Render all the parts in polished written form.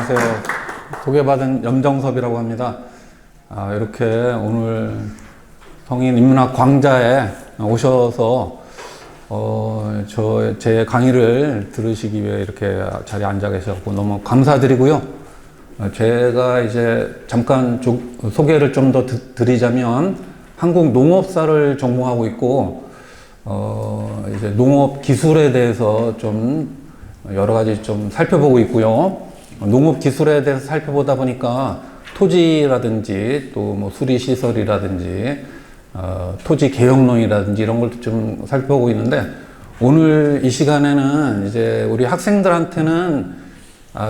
안녕하세요. 소개받은 염정섭이라고 합니다. 이렇게 오늘 성인 인문학 광자에 오셔서 제 강의를 들으시기 위해 이렇게 자리에 앉아 계셨고 너무 감사드리고요. 제가 이제 잠깐 소개를 좀 더 드리자면 한국 농업사를 전공하고 있고 이제 농업 기술에 대해서 좀 여러 가지 좀 살펴보고 있고요. 농업 기술에 대해서 살펴보다 보니까 토지라든지 또 뭐 수리시설이라든지 토지 개혁론이라든지 이런 걸 좀 살펴보고 있는데, 오늘 이 시간에는 이제 우리 학생들한테는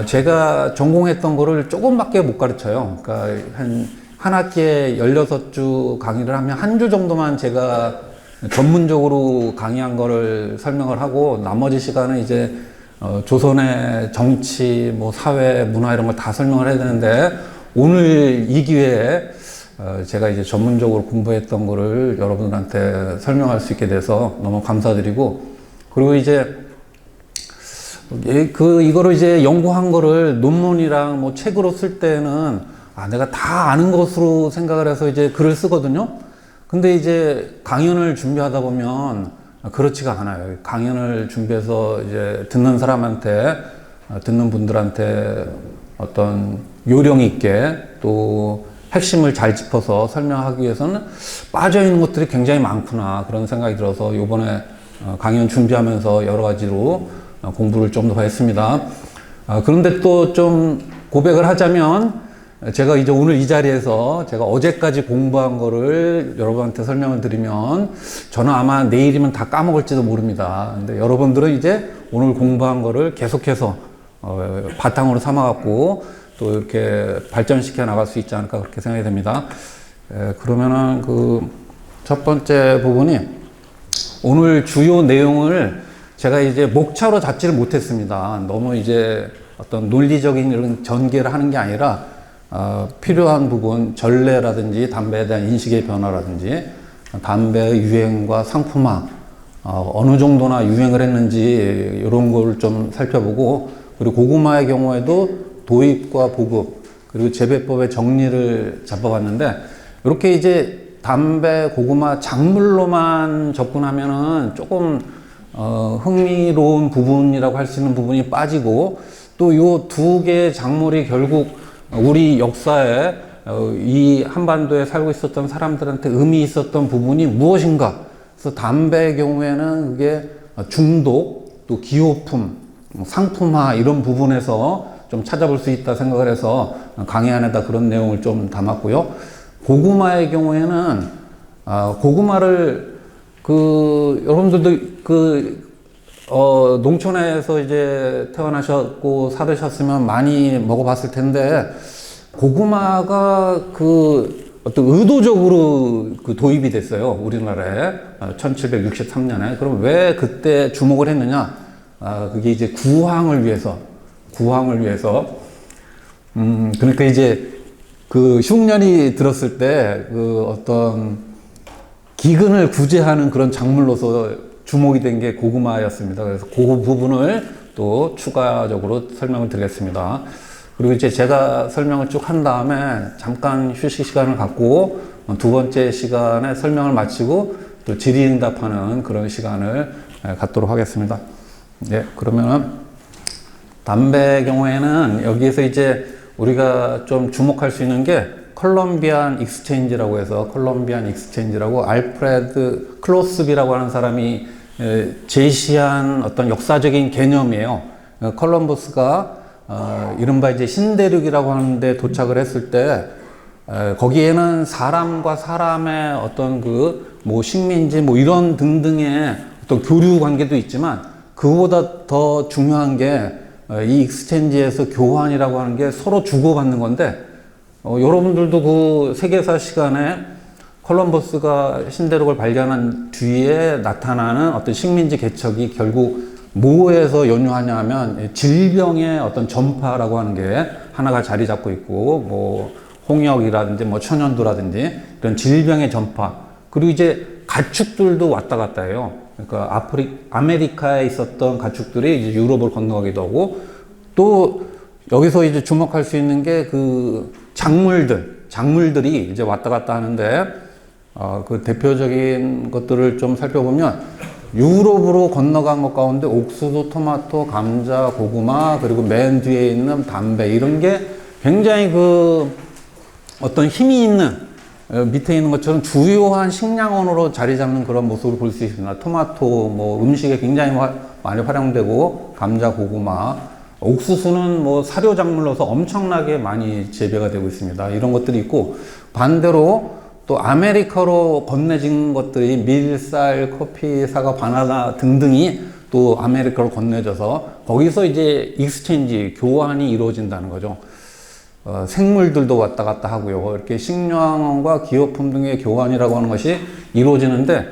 제가 전공했던 거를 조금밖에 못 가르쳐요. 그러니까 한 학기에 16주 강의를 하면 한 주 정도만 제가 전문적으로 강의한 거를 설명을 하고, 나머지 시간은 이제 조선의 정치, 뭐 사회, 문화 이런 걸 다 설명을 해야 되는데, 오늘 이 기회에 제가 이제 전문적으로 공부했던 거를 여러분들한테 설명할 수 있게 돼서 너무 감사드리고, 그리고 이제 이거를 이제 연구한 거를 논문이랑 뭐 책으로 쓸 때는 내가 다 아는 것으로 생각을 해서 이제 글을 쓰거든요. 근데 이제 강연을 준비하다 보면 그렇지가 않아요. 강연을 준비해서 이제 듣는 분들한테 어떤 요령 있게 또 핵심을 잘 짚어서 설명하기 위해서는 빠져있는 것들이 굉장히 많구나, 그런 생각이 들어서 이번에 강연 준비하면서 여러 가지로 공부를 좀 더 했습니다. 그런데 또 좀 고백을 하자면, 제가 이제 오늘 이 자리에서 제가 어제까지 공부한 거를 여러분한테 설명을 드리면 저는 아마 내일이면 다 까먹을지도 모릅니다. 근데 여러분들은 이제 오늘 공부한 거를 계속해서 바탕으로 삼아갖고 또 이렇게 발전시켜 나갈 수 있지 않을까, 그렇게 생각이 됩니다. 그러면은 첫 번째 부분이, 오늘 주요 내용을 제가 이제 목차로 잡지를 못했습니다. 너무 이제 어떤 논리적인 이런 전개를 하는 게 아니라 필요한 부분, 전례라든지 담배에 대한 인식의 변화라든지 담배의 유행과 상품화, 어느 정도나 유행을 했는지 이런 걸 좀 살펴보고, 그리고 고구마의 경우에도 도입과 보급, 그리고 재배법의 정리를 잡아봤는데, 이렇게 이제 담배, 고구마, 작물로만 접근하면은 조금 흥미로운 부분이라고 할 수 있는 부분이 빠지고, 또 요 두 개의 작물이 결국 우리 역사에 이 한반도에 살고 있었던 사람들한테 의미 있었던 부분이 무엇인가. 그래서 담배의 경우에는 그게 중독, 또 기호품, 상품화 이런 부분에서 좀 찾아볼 수 있다 생각을 해서 강의 안에다 그런 내용을 좀 담았고요. 고구마의 경우에는 고구마를 여러분들도 농촌에서 이제 태어나셨고 살으셨으면 많이 먹어봤을 텐데, 고구마가 어떤 의도적으로 도입이 됐어요, 우리나라에. 1763년에. 그럼 왜 그때 주목을 했느냐? 그게 이제 구황을 위해서. 그러니까 이제 흉년이 들었을 때 어떤 기근을 구제하는 그런 작물로서 주목이 된 게 고구마였습니다. 그래서 그 부분을 또 추가적으로 설명을 드리겠습니다. 그리고 이제 제가 설명을 쭉 한 다음에 잠깐 휴식 시간을 갖고 두 번째 시간에 설명을 마치고 또 질의응답하는 그런 시간을 갖도록 하겠습니다. 네, 그러면은 담배의 경우에는 여기에서 이제 우리가 좀 주목할 수 있는 게 컬럼비안 익스체인지라고 해서, 알프레드 클로스비라고 하는 사람이 제시한 어떤 역사적인 개념이에요. 콜럼버스가 이른바 이제 신대륙이라고 하는데 도착을 했을 때, 거기에는 사람과 사람의 어떤 뭐 식민지 뭐 이런 등등의 어떤 교류 관계도 있지만, 그보다 더 중요한 게 이 익스체인지에서 교환이라고 하는 게 서로 주고받는 건데, 여러분들도 세계사 시간에 콜럼버스가 신대륙을 발견한 뒤에 나타나는 어떤 식민지 개척이 결국 뭐에서 연유하냐면 질병의 어떤 전파라고 하는 게 하나가 자리 잡고 있고, 뭐 홍역이라든지 뭐 천연두라든지 이런 질병의 전파, 그리고 이제 가축들도 왔다 갔다 해요. 그러니까 아메리카에 있었던 가축들이 이제 유럽을 건너가기도 하고, 또 여기서 이제 주목할 수 있는 게 그 작물들이 이제 왔다 갔다 하는데, 그 대표적인 것들을 좀 살펴보면, 유럽으로 건너간 것 가운데 옥수수, 토마토, 감자, 고구마, 그리고 맨 뒤에 있는 담배, 이런 게 굉장히 그 어떤 힘이 있는, 밑에 있는 것처럼 주요한 식량원으로 자리 잡는 그런 모습을 볼 수 있습니다. 토마토, 뭐 음식에 굉장히 많이 활용되고, 감자, 고구마, 옥수수는 뭐 사료작물로서 엄청나게 많이 재배가 되고 있습니다. 이런 것들이 있고, 반대로 또 아메리카로 건네진 것들이 밀, 쌀, 커피, 사과, 바나나 등등이 또 아메리카로 건네져서 거기서 이제 익스체인지, 교환이 이루어진다는 거죠. 생물들도 왔다 갔다 하고요. 이렇게 식량과 기업품 등의 교환이라고 하는 것이 이루어지는데,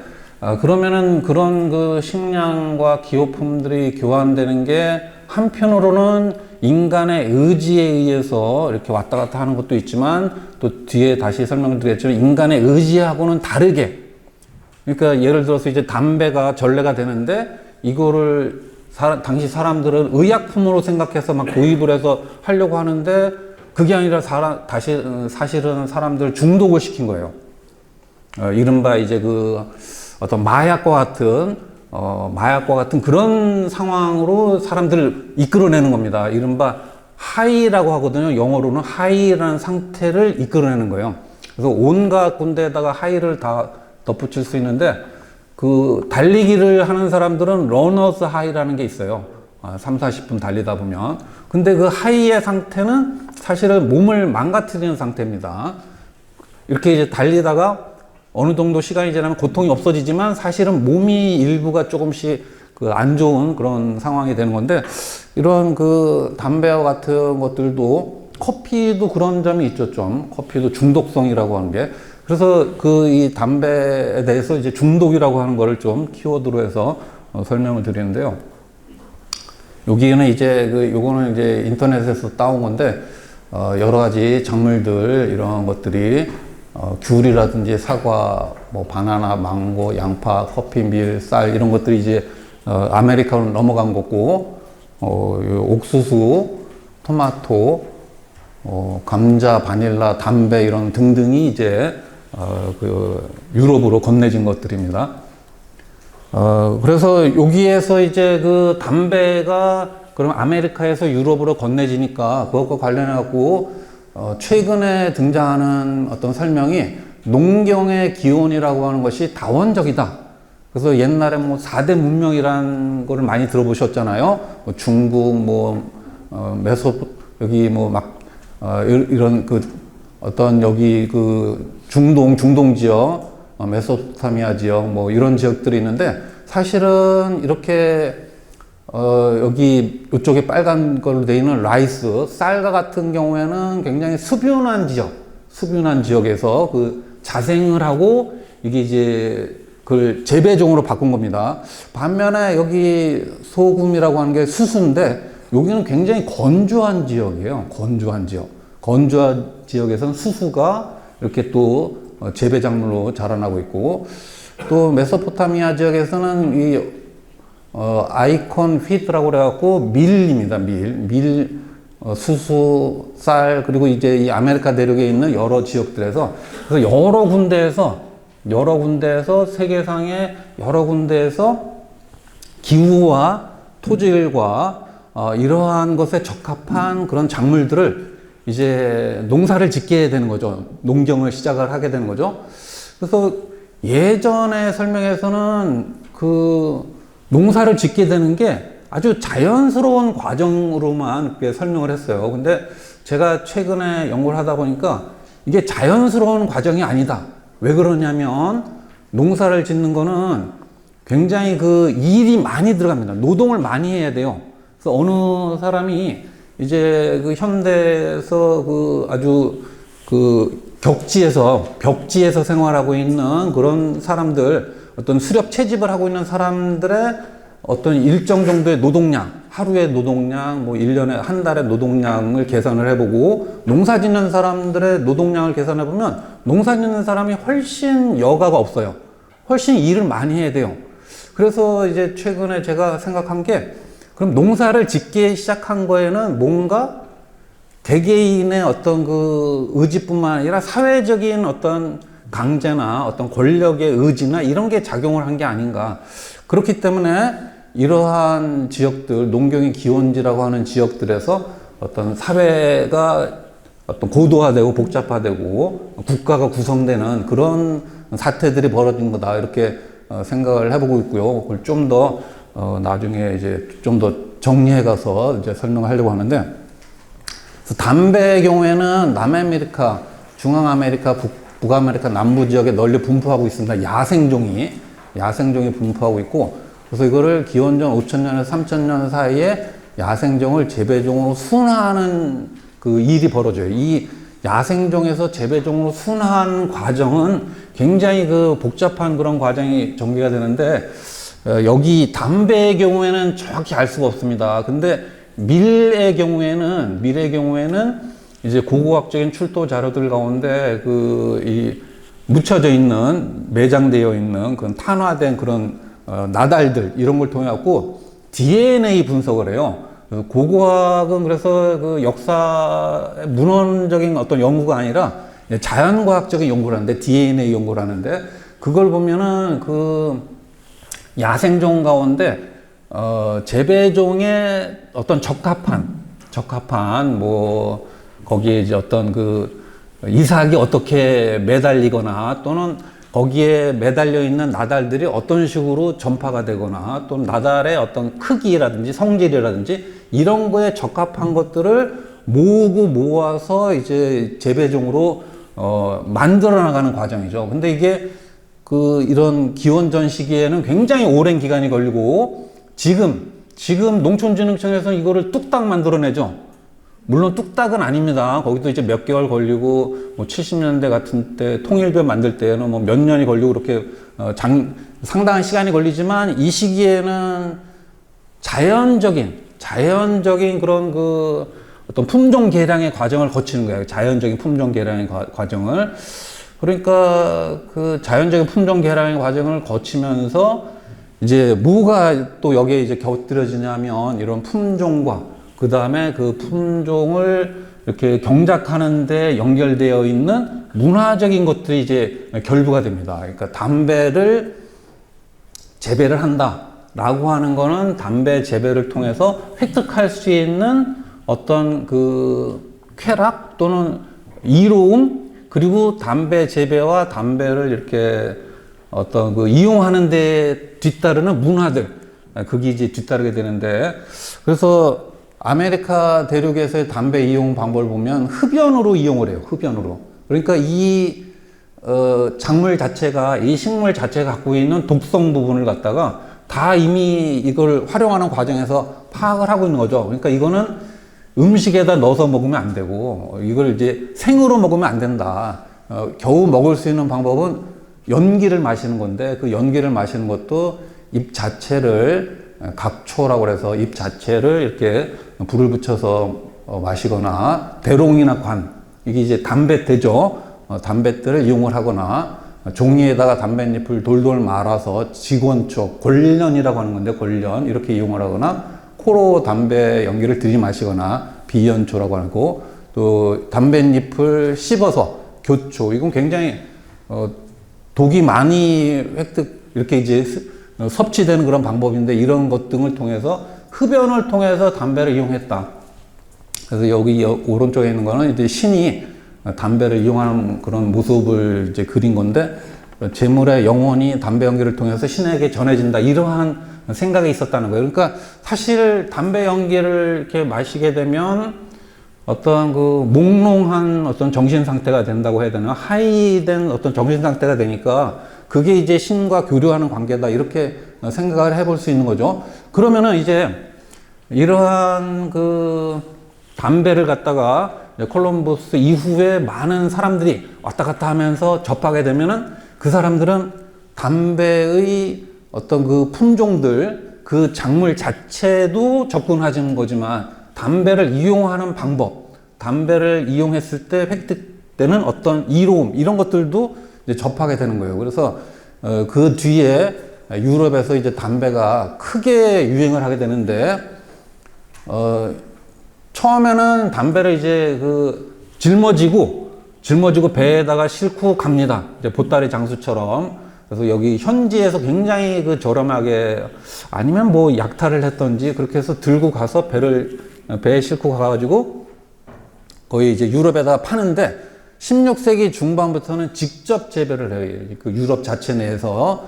그러면은 그런 그 식량과 기업품들이 교환되는 게 한편으로는 인간의 의지에 의해서 이렇게 왔다 갔다 하는 것도 있지만, 또 뒤에 다시 설명드리겠지만 인간의 의지하고는 다르게, 그러니까 예를 들어서 이제 담배가 전래가 되는데 이거를 당시 사람들은 의약품으로 생각해서 막 도입을 해서 하려고 하는데, 그게 아니라 사실은 사람들 중독을 시킨 거예요. 이른바 이제 그 어떤 마약과 같은 그런 상황으로 사람들을 이끌어내는 겁니다. 이른바 하이라고 하거든요. 영어로는 하이라는 상태를 이끌어내는 거예요. 그래서 온갖 군데에다가 하이를 다 덧붙일 수 있는데, 그 달리기를 하는 사람들은 러너스 하이라는 게 있어요. 3, 40분 달리다 보면. 근데 그 하이의 상태는 사실은 몸을 망가뜨리는 상태입니다. 이렇게 이제 달리다가 어느 정도 시간이 지나면 고통이 없어지지만 사실은 몸이 일부가 조금씩 그 안 좋은 그런 상황이 되는 건데, 이런 그 담배와 같은 것들도, 커피도 그런 점이 있죠. 좀 커피도 중독성이라고 하는 게, 그래서 그 이 담배에 대해서 이제 중독이라고 하는 거를 좀 키워드로 해서 설명을 드리는데요. 여기는 이제 요거는 이제 인터넷에서 따온 건데, 여러 가지 작물들, 이런 것들이 귤이라든지 사과, 뭐 바나나, 망고, 양파, 커피, 밀, 쌀, 이런 것들이 이제 아메리카로 넘어간 거고, 옥수수, 토마토, 감자, 바닐라, 담배, 이런 등등이 이제 그 유럽으로 건네진 것들입니다. 그래서 여기에서 이제 그 담배가 그럼 아메리카에서 유럽으로 건네지니까 그것과 관련해갖고 최근에 등장하는 어떤 설명이 농경의 기원이라고 하는 것이 다원적이다. 그래서 옛날에 뭐 4대 문명이라는 거를 많이 들어보셨잖아요. 뭐 중국, 여기 이런 그 어떤 여기 그 중동 지역, 메소포타미아 지역, 뭐 이런 지역들이 있는데, 사실은 이렇게 여기 이쪽에 빨간 걸로 되어 있는 라이스, 쌀과 같은 경우에는 굉장히 수변한 지역에서 그 자생을 하고 이게 이제 그걸 재배종으로 바꾼 겁니다. 반면에 여기 소금이라고 하는 게 수수인데, 여기는 굉장히 건조한 지역이에요. 건조한 지역에서는 수수가 이렇게 또 재배 작물로 자라나고 있고, 또 메소포타미아 지역에서는 이 아이콘 휘트라고 그래갖고 밀입니다. 수수, 쌀, 그리고 이제 이 아메리카 대륙에 있는 여러 지역들에서, 그래서 여러 군데에서 세계상의 여러 군데에서 기후와 토질과 이러한 것에 적합한 그런 작물들을 이제 농사를 짓게 되는 거죠. 농경을 시작을 하게 되는 거죠. 그래서 예전의 설명에서는 그 농사를 짓게 되는 게 아주 자연스러운 과정으로만 설명을 했어요. 근데 제가 최근에 연구를 하다 보니까 이게 자연스러운 과정이 아니다. 왜 그러냐면, 농사를 짓는 거는 굉장히 그 일이 많이 들어갑니다. 노동을 많이 해야 돼요. 그래서 어느 사람이 이제 그 현대에서 그 아주 그 벽지에서 생활하고 있는 그런 사람들, 어떤 수렵 채집을 하고 있는 사람들의 어떤 일정 정도의 노동량, 하루의 노동량, 뭐 1년에 한 달의 노동량을 계산을 해보고, 농사 짓는 사람들의 노동량을 계산해보면 농사 짓는 사람이 훨씬 여가가 없어요. 훨씬 일을 많이 해야 돼요. 그래서 이제 최근에 제가 생각한 게, 그럼 농사를 짓기 시작한 거에는 뭔가 개개인의 어떤 그 의지뿐만 아니라 사회적인 어떤 강제나 어떤 권력의 의지나 이런 게 작용을 한 게 아닌가. 그렇기 때문에 이러한 지역들, 농경의 기원지라고 하는 지역들에서 어떤 사회가 어떤 고도화되고 복잡화되고 국가가 구성되는 그런 사태들이 벌어진 거다. 이렇게 생각을 해보고 있고요. 그걸 좀 더 나중에 이제 좀 더 정리해 가서 이제 설명하려고 하는데, 담배의 경우에는 남아메리카, 중앙아메리카, 북아메리카 남부 지역에 널리 분포하고 있습니다. 야생종이 분포하고 있고, 그래서 이거를 기원전 5,000년에서 3,000년 사이에 야생종을 재배종으로 순화하는 그 일이 벌어져요. 이 야생종에서 재배종으로 순화하는 과정은 굉장히 그 복잡한 그런 과정이 전개가 되는데, 여기 담배의 경우에는 정확히 알 수가 없습니다. 근데 밀의 경우에는 이제 고고학적인 출토 자료들 가운데 묻혀져 있는, 매장되어 있는 그런 탄화된 그런 나달들, 이런 걸 통해 갖고 DNA 분석을 해요. 고고학은 그래서 그 역사의 문헌적인 어떤 연구가 아니라 자연과학적인 연구를 하는데, DNA 연구를 하는데, 그걸 보면은 그 야생종 가운데 재배종의 어떤 적합한 뭐 거기에 이제 어떤 그 이삭이 어떻게 매달리거나, 또는 거기에 매달려 있는 나달들이 어떤 식으로 전파가 되거나, 또는 나달의 어떤 크기라든지 성질이라든지 이런 거에 적합한 것들을 모아서 이제 재배종으로 만들어 나가는 과정이죠. 근데 이게 이런 기원전 시기에는 굉장히 오랜 기간이 걸리고, 지금 농촌진흥청에서 이거를 뚝딱 만들어내죠. 물론 뚝딱은 아닙니다. 거기도 이제 몇 개월 걸리고, 뭐 70년대 같은 때 통일교 만들 때는 뭐 몇 년이 걸리고, 그렇게 상당한 시간이 걸리지만, 이 시기에는 자연적인 그런 어떤 품종 개량의 과정을 거치는 거예요. 자연적인 품종 개량의 과정을. 그러니까 그 자연적인 품종 개량의 과정을 거치면서 이제 뭐가 또 여기에 이제 곁들여지냐면, 이런 품종과 그 다음에 그 품종을 이렇게 경작하는데 연결되어 있는 문화적인 것들이 이제 결부가 됩니다. 그러니까 담배를 재배를 한다라고 하는 거는 담배 재배를 통해서 획득할 수 있는 어떤 그 쾌락 또는 이로움, 그리고 담배 재배와 담배를 이렇게 어떤 그 이용하는 데 뒤따르는 문화들, 그게 이제 뒤따르게 되는데, 그래서 아메리카 대륙에서의 담배 이용 방법을 보면 흡연으로 이용을 해요. 흡연으로. 그러니까 이 작물 자체가, 이 식물 자체가 갖고 있는 독성 부분을 갖다가 다 이미 이걸 활용하는 과정에서 파악을 하고 있는 거죠. 그러니까 이거는 음식에다 넣어서 먹으면 안 되고, 이걸 이제 생으로 먹으면 안 된다. 겨우 먹을 수 있는 방법은 연기를 마시는 건데, 그 연기를 마시는 것도 잎 자체를, 각초라고 해서 잎 자체를 이렇게 불을 붙여서 마시거나, 대롱이나 관, 이게 이제 담뱃대죠. 담뱃대를 이용을 하거나, 종이에다가 담뱃잎을 돌돌 말아서 직원초, 골련이라고 하는 건데, 골련, 이렇게 이용을 하거나, 코로 담배 연기를 들이마시거나, 비연초라고 하고, 또 담뱃잎을 씹어서 교초, 이건 굉장히 독이 많이 이렇게 이제 섭취되는 그런 방법인데, 이런 것 등을 통해서 흡연을 통해서 담배를 이용했다. 그래서 여기 오른쪽에 있는 거는 이제 신이 담배를 이용하는 그런 모습을 이제 그린 건데, 재물의 영혼이 담배 연기를 통해서 신에게 전해진다, 이러한 생각이 있었다는 거예요. 그러니까 사실 담배 연기를 이렇게 마시게 되면 어떤 그 몽롱한 어떤 정신 상태가 된다고 해야 되나, 하이된 어떤 정신 상태가 되니까 그게 이제 신과 교류하는 관계다, 이렇게 생각을 해볼 수 있는 거죠. 그러면은 이제 이러한 그 담배를 갖다가 콜럼버스 이후에 많은 사람들이 왔다 갔다 하면서 접하게 되면은, 그 사람들은 담배의 어떤 그 품종들, 그 작물 자체도 접근하는 거지만, 담배를 이용하는 방법, 담배를 이용했을 때 획득되는 어떤 이로움, 이런 것들도 이제 접하게 되는 거예요. 그래서 그 뒤에 유럽에서 이제 담배가 크게 유행을 하게 되는데, 처음에는 담배를 이제 짊어지고 배에다가 싣고 갑니다. 이제 보따리 장수처럼. 그래서 여기 현지에서 굉장히 저렴하게, 아니면 뭐 약탈을 했던지 그렇게 해서 들고 가서 배에 싣고 가가지고 거의 이제 유럽에다가 파는데, 16세기 중반부터는 직접 재배를 해요. 그 유럽 자체 내에서.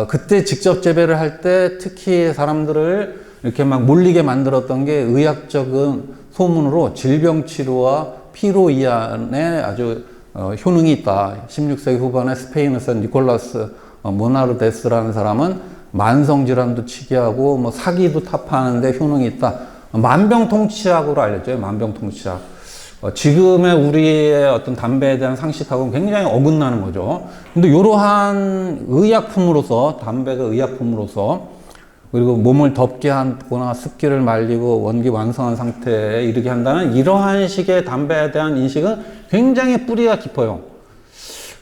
그때 직접 재배를 할 때 특히 사람들을 이렇게 막 몰리게 만들었던 게, 의학적인 소문으로 질병 치료와 피로 이완에 아주 효능이 있다. 16세기 후반에 스페인에서 니콜라스 모나르데스라는 사람은 만성질환도 치료하고 뭐 사기도 타파하는데 효능이 있다. 만병통치약으로 알려져요. 만병통치약. 지금의 우리의 어떤 담배에 대한 상식하고는 굉장히 어긋나는 거죠. 근데 이러한 의약품으로서, 담배가 의약품으로서, 그리고 몸을 덥게 하거나 습기를 말리고 원기 완성한 상태에 이르게 한다는 이러한 식의 담배에 대한 인식은 굉장히 뿌리가 깊어요.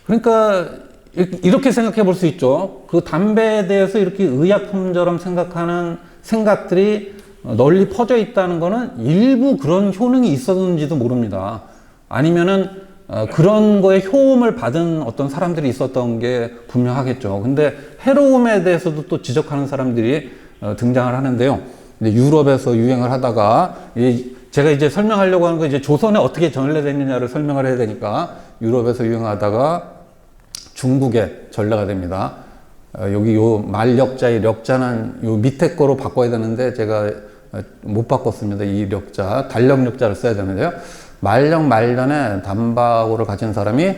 그러니까 이렇게 생각해 볼 수 있죠. 그 담배에 대해서 이렇게 의약품처럼 생각하는 생각들이 널리 퍼져 있다는 거는 일부 그런 효능이 있었는지도 모릅니다. 아니면은 그런 거에 효험을 받은 어떤 사람들이 있었던 게 분명하겠죠. 근데 해로움에 대해서도 또 지적하는 사람들이 등장을 하는데요. 이제 유럽에서 유행을 하다가, 제가 이제 설명하려고 하는 거, 이제 조선에 어떻게 전래됐느냐를 설명을 해야 되니까, 유럽에서 유행하다가 중국에 전래가 됩니다. 여기 요 말력자의 력자는 요 밑에 거로 바꿔야 되는데 제가 못 바꿨습니다. 이 력자, 달력력자를 써야 되는데요. 말력 말년에 담바고를 가진 사람이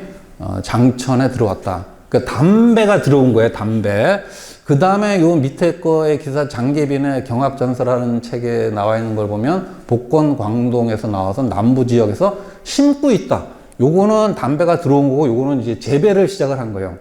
장천에 들어왔다. 그러니까 담배가 들어온 거예요. 담배. 그 다음에 요 밑에 거의 기사, 장계빈의 경합전서라는 책에 나와 있는 걸 보면 복건 광동에서 나와서 남부 지역에서 심고 있다. 요거는 담배가 들어온 거고, 요거는 이제 재배를 시작을 한 거예요.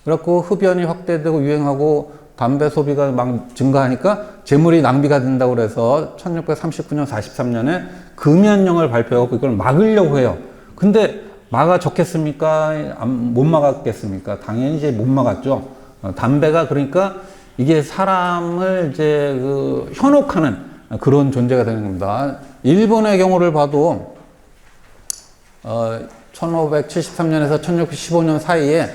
그래갖고 흡연이 확대되고 유행하고 담배 소비가 막 증가하니까 재물이 낭비가 된다고 그래서 1639년, 43년에 금연령을 발표하고 이걸 막으려고 해요. 근데 막아 적겠습니까? 못 막았겠습니까? 당연히 이제 못 막았죠. 담배가, 그러니까 이게 사람을 이제 현혹하는 그런 존재가 되는 겁니다. 일본의 경우를 봐도 1573년에서 1615년 사이에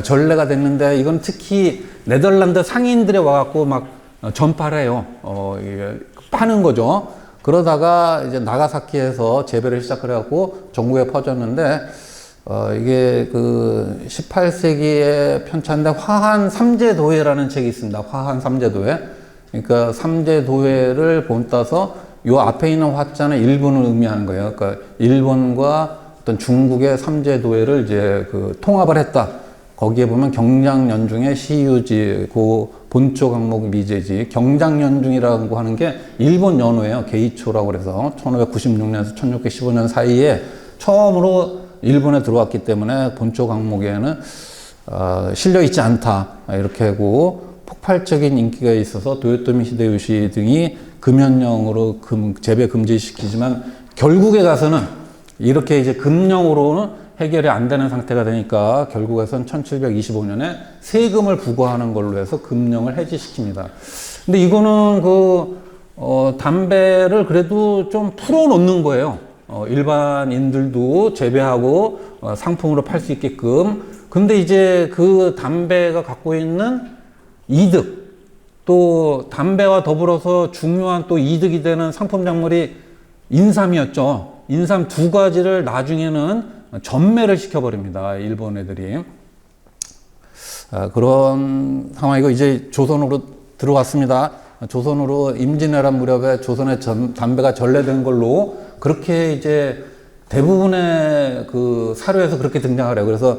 전래가 됐는데, 이건 특히 네덜란드 상인들이 와갖고 막 전파를 해요. 이게 파는 거죠. 그러다가 이제 나가사키에서 재배를 시작을 해갖고 전국에 퍼졌는데, 이게 18세기의 편찬데 화한 삼재도회라는 책이 있습니다. 화한 삼재도회. 그러니까 삼재도회를 본따서 요 앞에 있는 화자는 일본을 의미하는 거예요. 그러니까 일본과 어떤 중국의 삼재도회를 이제 통합을 했다. 거기에 보면 경장연중의 시유지, 본초 강목 미제지, 경장연중이라고 하는 게 일본 연호예요. 게이초라고 그래서 1596년에서 1615년 사이에 처음으로 일본에 들어왔기 때문에 본초 강목에는 실려 있지 않다. 이렇게 하고, 폭발적인 인기가 있어서 도요토미 히데요시 등이 금연령으로 재배 금지시키지만, 결국에 가서는 이렇게 이제 금령으로는 해결이 안 되는 상태가 되니까 결국에선 1725년에 세금을 부과하는 걸로 해서 금령을 해지시킵니다. 근데 이거는 담배를 그래도 좀 풀어놓는 거예요. 일반인들도 재배하고 상품으로 팔 수 있게끔. 근데 이제 그 담배가 갖고 있는 이득, 또 담배와 더불어서 중요한 또 이득이 되는 상품 작물이 인삼이었죠. 인삼 두 가지를 나중에는 전매를 시켜버립니다. 일본 애들이. 그런 상황이고, 이제 조선으로 들어왔습니다. 조선으로 임진왜란 무렵에 조선의 담배가 전래된 걸로 그렇게 이제 대부분의 사료에서 그렇게 등장을 해요. 그래서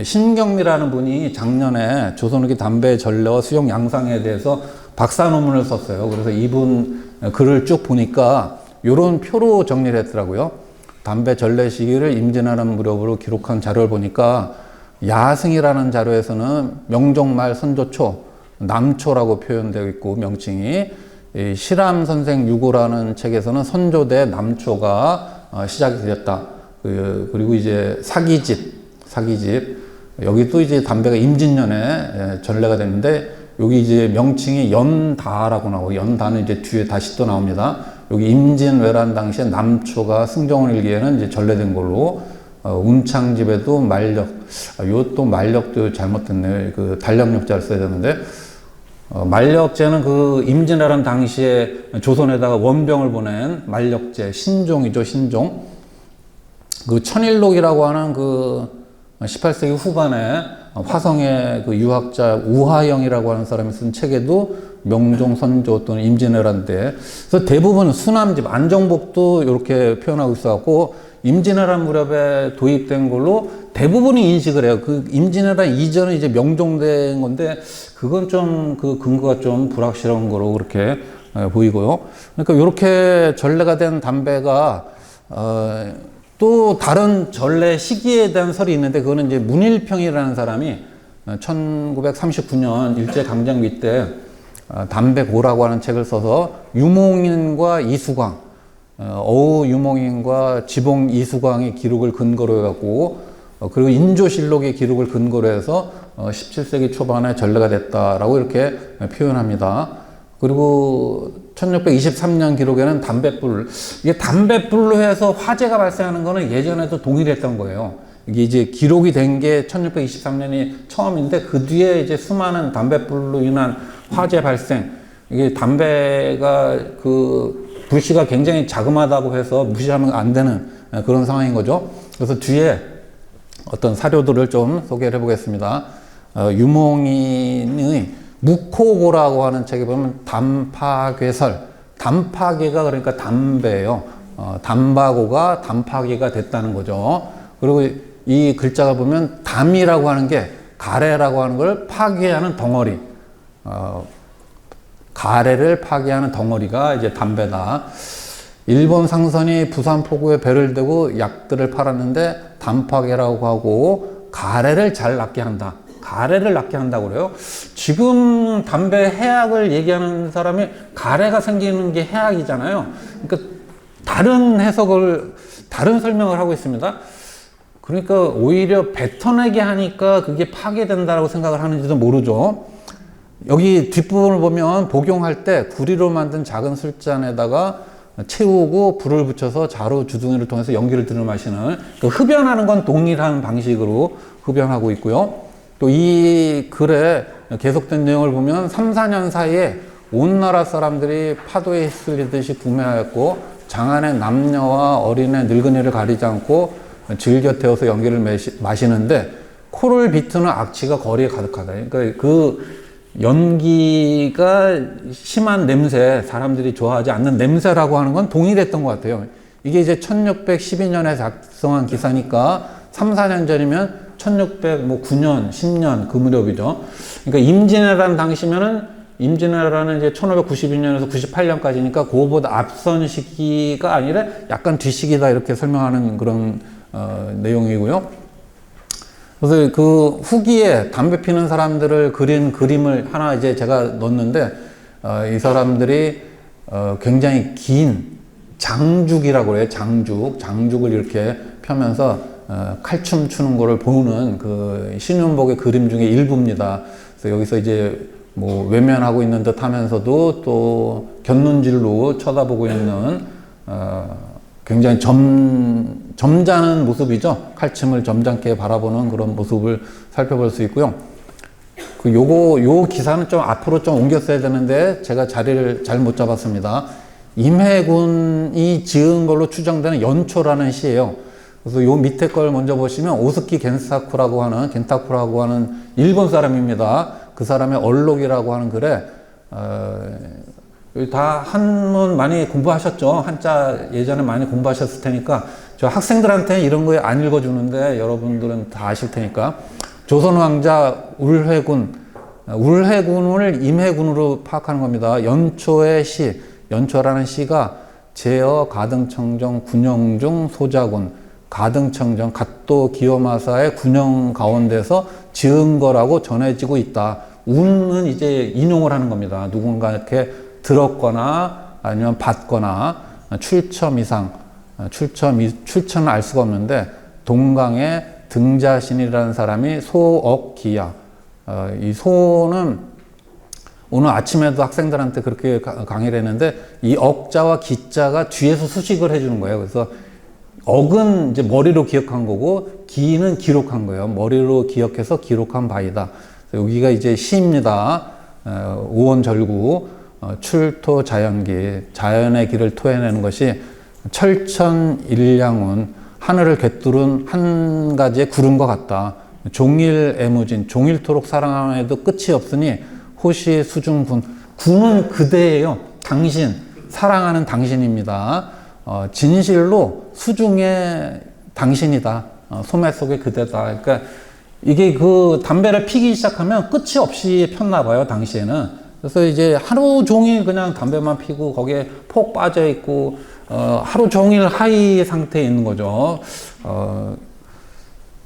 신경미라는 분이 작년에 조선후기 담배 전래와 수용 양상에 대해서 박사 논문을 썼어요. 그래서 이분 글을 쭉 보니까 요런 표로 정리를 했더라고요. 담배 전래 시기를 임진왜란 무렵으로 기록한 자료를 보니까, 야승이라는 자료에서는 명종말 선조초, 남초라고 표현되어 있고, 명칭이 실암 선생 유고라는 책에서는 선조대 남초가 시작이 되었다. 그리고 이제 사기집 여기 또 이제 담배가 임진년에 전래가 됐는데, 여기 이제 명칭이 연다라고 나오고, 연다는 이제 뒤에 다시 또 나옵니다. 여기 임진왜란 당시에 남초가 승정원 일기에는 이제 전래된 걸로, 운창집에도 말력, 요또 말력도 잘못됐네요. 그 달력력자를 써야 되는데, 말력제는 그 임진왜란 당시에 조선에다가 원병을 보낸 말력제, 신종이죠, 신종. 그 천일록이라고 하는 그 18세기 후반에 화성의 그 유학자 우하영이라고 하는 사람이 쓴 책에도 명종, 선조 또는 임진왜란 때, 그래서 대부분 수남집, 안정복도 이렇게 표현하고 있어갖고 임진왜란 무렵에 도입된 걸로 대부분이 인식을 해요. 그 임진왜란 이전에 이제 명종된 건데 그건 좀 그 근거가 좀 불확실한 거로 그렇게 보이고요. 그러니까 이렇게 전래가 된 담배가 또 다른 전래 시기에 대한 설이 있는데 그거는 이제 문일평이라는 사람이 1939년 일제강점기 때 담배고라고 하는 책을 써서 유몽인과 이수광, 어우 유몽인과 지봉 이수광의 기록을 근거로 해갖고 그리고 인조실록의 기록을 근거로 해서 17세기 초반에 전래가 됐다라고 이렇게 표현합니다. 그리고 1623년 기록에는 담뱃불, 이게 담뱃불로 해서 화재가 발생하는 거는 예전에도 동일했던 거예요. 이게 이제 기록이 된 게 1623년이 처음인데 그 뒤에 이제 수많은 담뱃불로 인한 화재 발생, 이게 담배가 그 불씨가 굉장히 자그마하다고 해서 무시하면 안 되는 그런 상황인 거죠. 그래서 뒤에 어떤 사료들을 좀 소개를 해보겠습니다. 유몽인의 묵호고라고 하는 책에 보면 담파괴설, 담파괴가 그러니까 담배예요. 담바고가 담파괴가 됐다는 거죠. 그리고 이 글자가 보면 담이라고 하는 게 가래라고 하는 걸 파괴하는 덩어리, 가래를 파괴하는 덩어리가 이제 담배다. 일본 상선이 부산 포구에 배를 대고 약들을 팔았는데 담파괴라고 하고 가래를 잘 낫게 한다. 가래를 낫게 한다고 그래요. 지금 담배 해악을 얘기하는 사람이 가래가 생기는 게 해악이잖아요. 그러니까 다른 해석을, 다른 설명을 하고 있습니다. 그러니까 오히려 뱉어내게 하니까 그게 파괴된다라고 생각을 하는지도 모르죠. 여기 뒷부분을 보면 복용할 때 구리로 만든 작은 술잔에다가 채우고 불을 붙여서 자루 주둥이를 통해서 연기를 들여 마시는, 그 흡연하는 건 동일한 방식으로 흡연하고 있고요. 또 이 글에 계속된 내용을 보면 3, 4년 사이에 온 나라 사람들이 파도에 휩쓸리듯이 구매하였고 장안의 남녀와 어린애 늙은이를 가리지 않고 즐겨 태워서 연기를 마시는데 코를 비트는 악취가 거리에 가득하다. 그러니까 그 연기가 심한 냄새, 사람들이 좋아하지 않는 냄새라고 하는 건 동일했던 것 같아요. 이게 이제 1612년에 작성한 기사니까 3, 4년 전이면 1609년, 10년 그 무렵이죠. 그러니까 임진왜란 당시면은, 임진왜란은 이제 1592년에서 98년까지니까 그거보다 앞선 시기가 아니라 약간 뒤시기다 이렇게 설명하는 그런 내용이고요. 그래서 그 후기에 담배 피는 사람들을 그린 그림을 하나 이제 제가 넣었는데, 이 사람들이 굉장히 긴 장죽이라고 해요. 장죽을 이렇게 펴면서 칼춤 추는 거를 보는 그 신윤복의 그림 중에 일부입니다. 그래서 여기서 이제 뭐 외면하고 있는 듯 하면서도 또 곁눈질로 쳐다보고 있는 굉장히 점잖은 모습이죠. 칼춤을 점잖게 바라보는 그런 모습을 살펴볼 수 있고요. 요 기사는 좀 앞으로 좀 옮겼어야 되는데 제가 자리를 잘 못 잡았습니다. 임해군이 지은 걸로 추정되는 연초라는 시예요. 그래서 요 밑에 걸 먼저 보시면 오스키 겐타쿠라고 하는 일본 사람입니다. 그 사람의 얼록이라고 하는 글에 다 한문 많이 공부하셨죠? 한자 예전에 많이 공부하셨을 테니까 저 학생들한테 이런 거 안 읽어주는데 여러분들은 다 아실 테니까 조선 왕자 울해군을 임해군으로 파악하는 겁니다. 연초의 시, 연초라는 시가 제어 가등청정 군영중 소자군, 가등청정 갓도 기요마사의 군영 가운데서 지은 거라고 전해지고 있다. 운은 이제 인용을 하는 겁니다. 누군가 이렇게 들었거나 아니면 봤거나 출처 이상, 출처는 알 수가 없는데 동강의 등자신이라는 사람이 소억기야. 이 소는 오늘 아침에도 학생들한테 그렇게 강의를 했는데 이 억자와 기자가 뒤에서 수식을 해주는 거예요. 그래서 억은 이제 머리로 기억한 거고 기는 기록한 거예요. 머리로 기억해서 기록한 바이다. 여기가 이제 시입니다. 오원절구 출토 자연기, 자연의 길을 토해내는 것이 철천일량운, 하늘을 꿰뚫은 한 가지의 구름과 같다. 종일 애무진, 종일토록 사랑함에도 끝이 없으니 호시 수중군, 군은 그대예요. 당신, 사랑하는 당신입니다. 진실로 수중의 당신이다. 소매 속의 그대다. 그러니까 이게 그 담배를 피기 시작하면 끝이 없이 폈나 봐요, 당시에는. 그래서 이제 하루 종일 그냥 담배만 피고 거기에 폭 빠져 있고 하루 종일 하이 상태에 있는 거죠.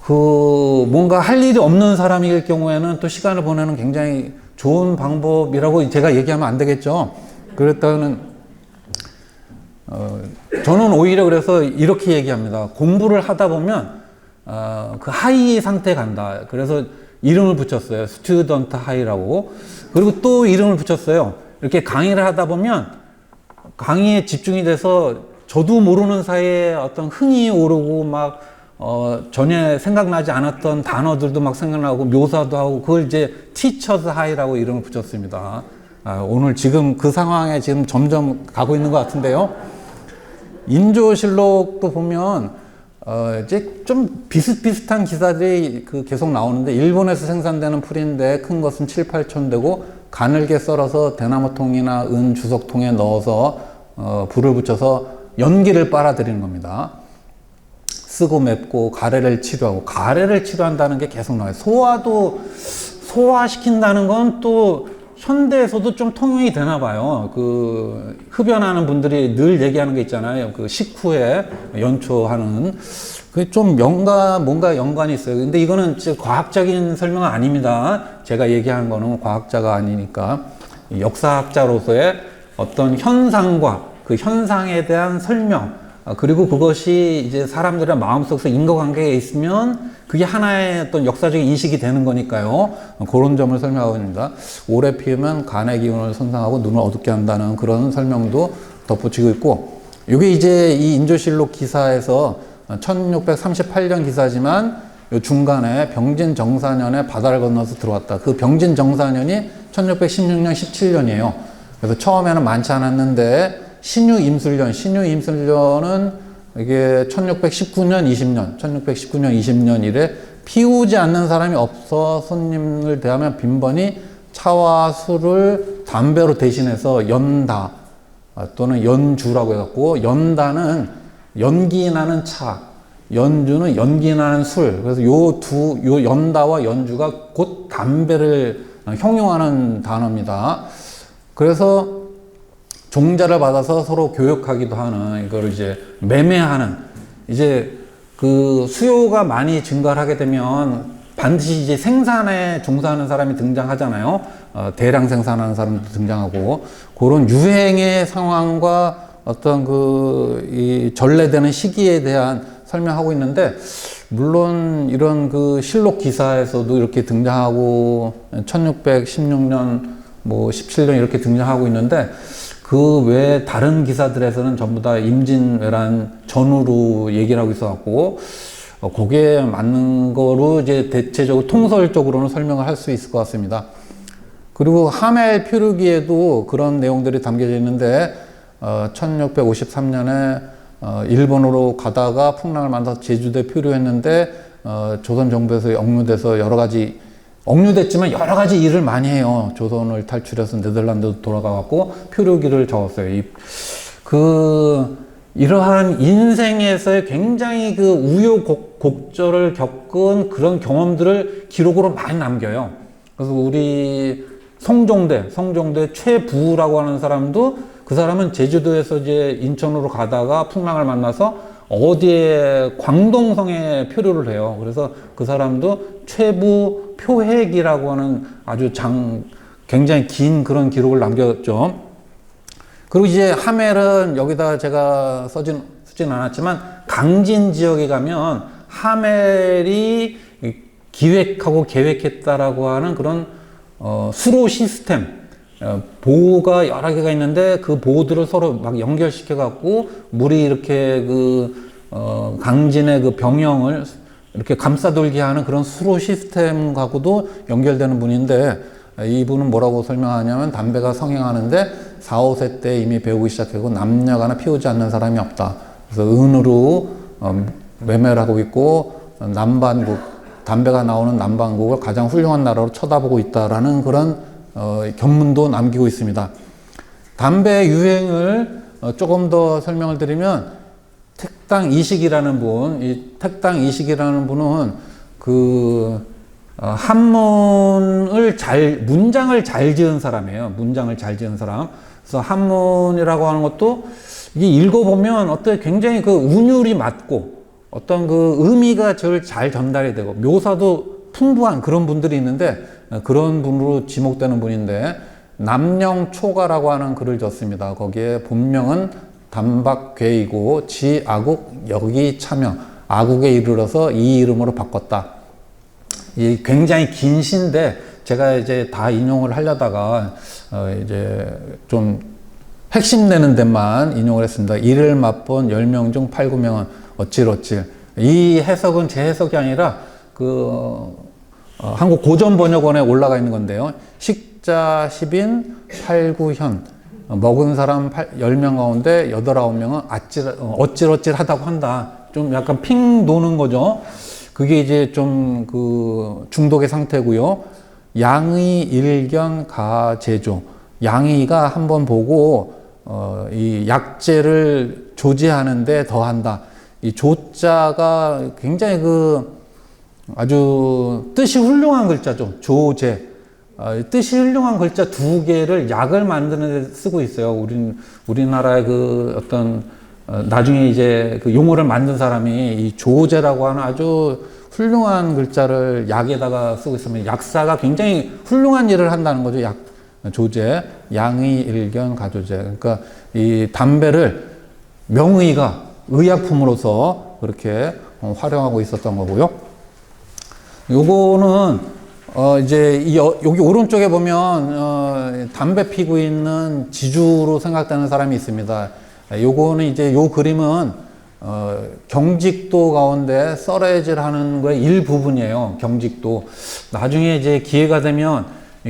뭔가 할 일이 없는 사람일 경우에는 또 시간을 보내는 굉장히 좋은 방법이라고 제가 얘기하면 안 되겠죠. 그랬다는, 저는 오히려 그래서 이렇게 얘기합니다. 공부를 하다 보면, 그 하이 상태에 간다. 그래서 이름을 붙였어요. 스튜던트 하이라고. 그리고 또 이름을 붙였어요. 이렇게 강의를 하다 보면 강의에 집중이 돼서 저도 모르는 사이에 어떤 흥이 오르고 막 전혀 생각나지 않았던 단어들도 막 생각나고 묘사도 하고 그걸 이제 티처스 하이라고 이름을 붙였습니다. 오늘 지금 그 상황에 지금 점점 가고 있는 것 같은데요. 인조실록도 보면 이제 좀 비슷비슷한 기사들이 계속 나오는데, 일본에서 생산되는 풀인데 큰 것은 7, 8천 되고 가늘게 썰어서 대나무통이나 은 주석통에 넣어서 불을 붙여서 연기를 빨아들이는 겁니다. 쓰고 맵고 가래를 치료하고, 가래를 치료한다는 게 계속 나와요. 소화도 소화시킨다는 건 또 현대에서도 좀 통용이 되나 봐요. 흡연하는 분들이 늘 얘기하는 게 있잖아요. 식후에 연초하는. 그게 좀 뭔가 연관이 있어요. 근데 이거는 과학적인 설명은 아닙니다. 제가 얘기하는 거는 과학자가 아니니까. 역사학자로서의 어떤 현상과 그 현상에 대한 설명, 그리고 그것이 이제 사람들의 마음속에서 인과관계에 있으면 그게 하나의 어떤 역사적인 인식이 되는 거니까요. 그런 점을 설명하고 있습니다. 오래 피우면 간의 기운을 손상하고 눈을 어둡게 한다는 그런 설명도 덧붙이고 있고, 이게 이제 이 인조실록 기사에서 1638년 기사지만 요 중간에 병진 정사년에 바다를 건너서 들어왔다. 그 병진 정사년이 1616년, 17년이에요. 그래서 처음에는 많지 않았는데 신유 임술년은 이게 1619년, 20년 이래 피우지 않는 사람이 없어 손님을 대하면 빈번히 차와 술을 담배로 대신해서 연다 또는 연주라고 해갖고, 연다는 연기 나는 차, 연주는 연기 나는 술. 그래서 요 연다와 연주가 곧 담배를 형용하는 단어입니다. 그래서 종자를 받아서 서로 교역하기도 하는, 이걸 이제 매매하는, 이제 수요가 많이 증가를 하게 되면 반드시 이제 생산에 종사하는 사람이 등장하잖아요. 대량 생산하는 사람도 등장하고, 그런 유행의 상황과 어떤 이 전래되는 시기에 대한 설명하고 있는데, 물론 이런 실록 기사에서도 이렇게 등장하고 1616년 17년 이렇게 등장하고 있는데, 그 외에 다른 기사들에서는 전부 다 임진왜란 전후로 얘기를 하고 있어갖고, 그게 맞는 거로 이제 대체적으로 통설적으로는 설명을 할 수 있을 것 같습니다. 그리고 하멜 표류기에도 그런 내용들이 담겨져 있는데, 1653년에 일본으로 가다가 풍랑을 만나서 제주도에 표류했는데, 조선 정부에서 억류돼서 억류됐지만 여러 가지 일을 많이 해요. 조선을 탈출해서 네덜란드 돌아가갖고 표류기를 적었어요. 이러한 인생에서의 굉장히 우여곡절을 겪은 그런 경험들을 기록으로 많이 남겨요. 그래서 우리 성종대 최부라고 하는 사람도, 그 사람은 제주도에서 이제 인천으로 가다가 풍랑을 만나서 어디에 광동성에 표류를 해요. 그래서 그 사람도 최부 표획이라고 하는 아주 굉장히 긴 그런 기록을 남겼죠. 그리고 이제 하멜은 여기다 제가 쓰진 않았지만, 강진 지역에 가면 하멜이 기획하고 계획했다라고 하는 그런 수로 시스템, 보호가 여러 개가 있는데 그 보호들을 서로 막 연결시켜 갖고 물이 이렇게 강진의 그 병영을 이렇게 감싸돌게 하는 그런 수로 시스템하고도 연결되는 분인데, 이분은 뭐라고 설명하냐면 담배가 성행하는데 4, 5세 때 이미 배우기 시작하고 남녀가나 피우지 않는 사람이 없다. 그래서 은으로 매매를 하고 있고 남반국, 담배가 나오는 남반국을 가장 훌륭한 나라로 쳐다보고 있다라는 그런 견문도 남기고 있습니다. 담배 유행을 조금 더 설명을 드리면, 택당 이식이라는 분, 이 택당 이식이라는 분은 문장을 잘 지은 사람이에요. 문장을 잘 지은 사람. 그래서 한문이라고 하는 것도 이게 읽어보면 어떤 굉장히 그 운율이 맞고 어떤 그 의미가 제일 잘 전달이 되고 묘사도 풍부한 그런 분들이 있는데, 그런 분으로 지목되는 분인데, 남령초가라고 하는 글을 썼습니다. 거기에 본명은 담박괴이고 지아국 여기 차명, 아국에 이르러서 이 이름으로 바꿨다. 이 굉장히 긴 시인데 제가 이제 다 인용을 하려다가 이제 좀 핵심 내는 데만 인용을 했습니다. 이를 맛본 10명 중 8, 9명은 어찔어찔. 이 해석은 제 해석이 아니라 한국 고전번역원에 올라가 있는 건데요. 식자 10인 8, 9현. 먹은 사람 10명 가운데 8, 9명은 어찔어찔하다고 한다. 좀 약간 핑 도는 거죠. 그게 이제 좀 중독의 상태고요. 양의 일견 가제조. 양의가 한번 보고 이 약재를 조제하는데 더한다. 이 조자가 굉장히 아주 뜻이 훌륭한 글자죠. 조제. 뜻이 훌륭한 글자 2개를 약을 만드는 데 쓰고 있어요. 우리나라의 나중에 이제 용어를 만든 사람이 이 조제라고 하는 아주 훌륭한 글자를 약에다가 쓰고 있으면 약사가 굉장히 훌륭한 일을 한다는 거죠. 조제, 양의 일견 가조제. 그러니까 이 담배를 명의가 의약품으로서 그렇게 활용하고 있었던 거고요. 요거는 이제 여기 오른쪽에 보면 담배 피고 있는 지주로 생각되는 사람이 있습니다. 요거는 이제 요 그림은 경직도 가운데 썰어질하는 거의 일부분이에요. 경직도. 나중에 이제 기회가 되면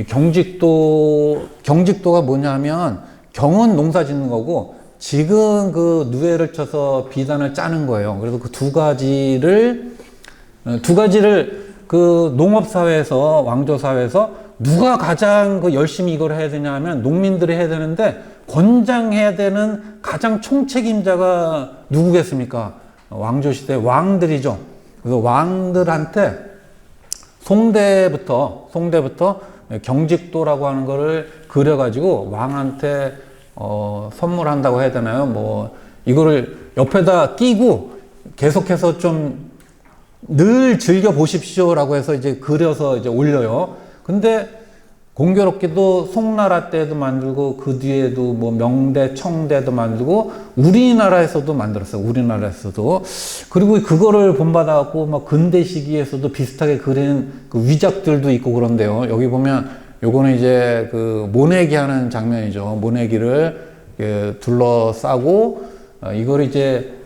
경직도가 뭐냐면 경은 농사 짓는 거고 지금 누에를 쳐서 비단을 짜는 거예요. 그래서 그 두 가지를 농업사회에서, 왕조사회에서 누가 가장 열심히 이걸 해야 되냐 하면 농민들이 해야 되는데, 권장해야 되는 가장 총책임자가 누구겠습니까? 왕조시대 왕들이죠. 그래서 왕들한테 송대부터 경직도라고 하는 거를 그려가지고 왕한테 선물한다고 해야 되나요? 이거를 옆에다 끼고 계속해서 좀 늘 즐겨 보십시오라고 해서 이제 그려서 이제 올려요. 근데 공교롭게도 송나라 때도 만들고 그 뒤에도 명대, 청대도 만들고 우리나라에서도 만들었어요. 우리나라에서도. 그리고 그거를 본받아갖고 근대 시기에서도 비슷하게 그린 위작들도 있고 그런데요. 여기 보면 요거는 이제 모내기 하는 장면이죠. 모내기를 둘러싸고 이걸 이제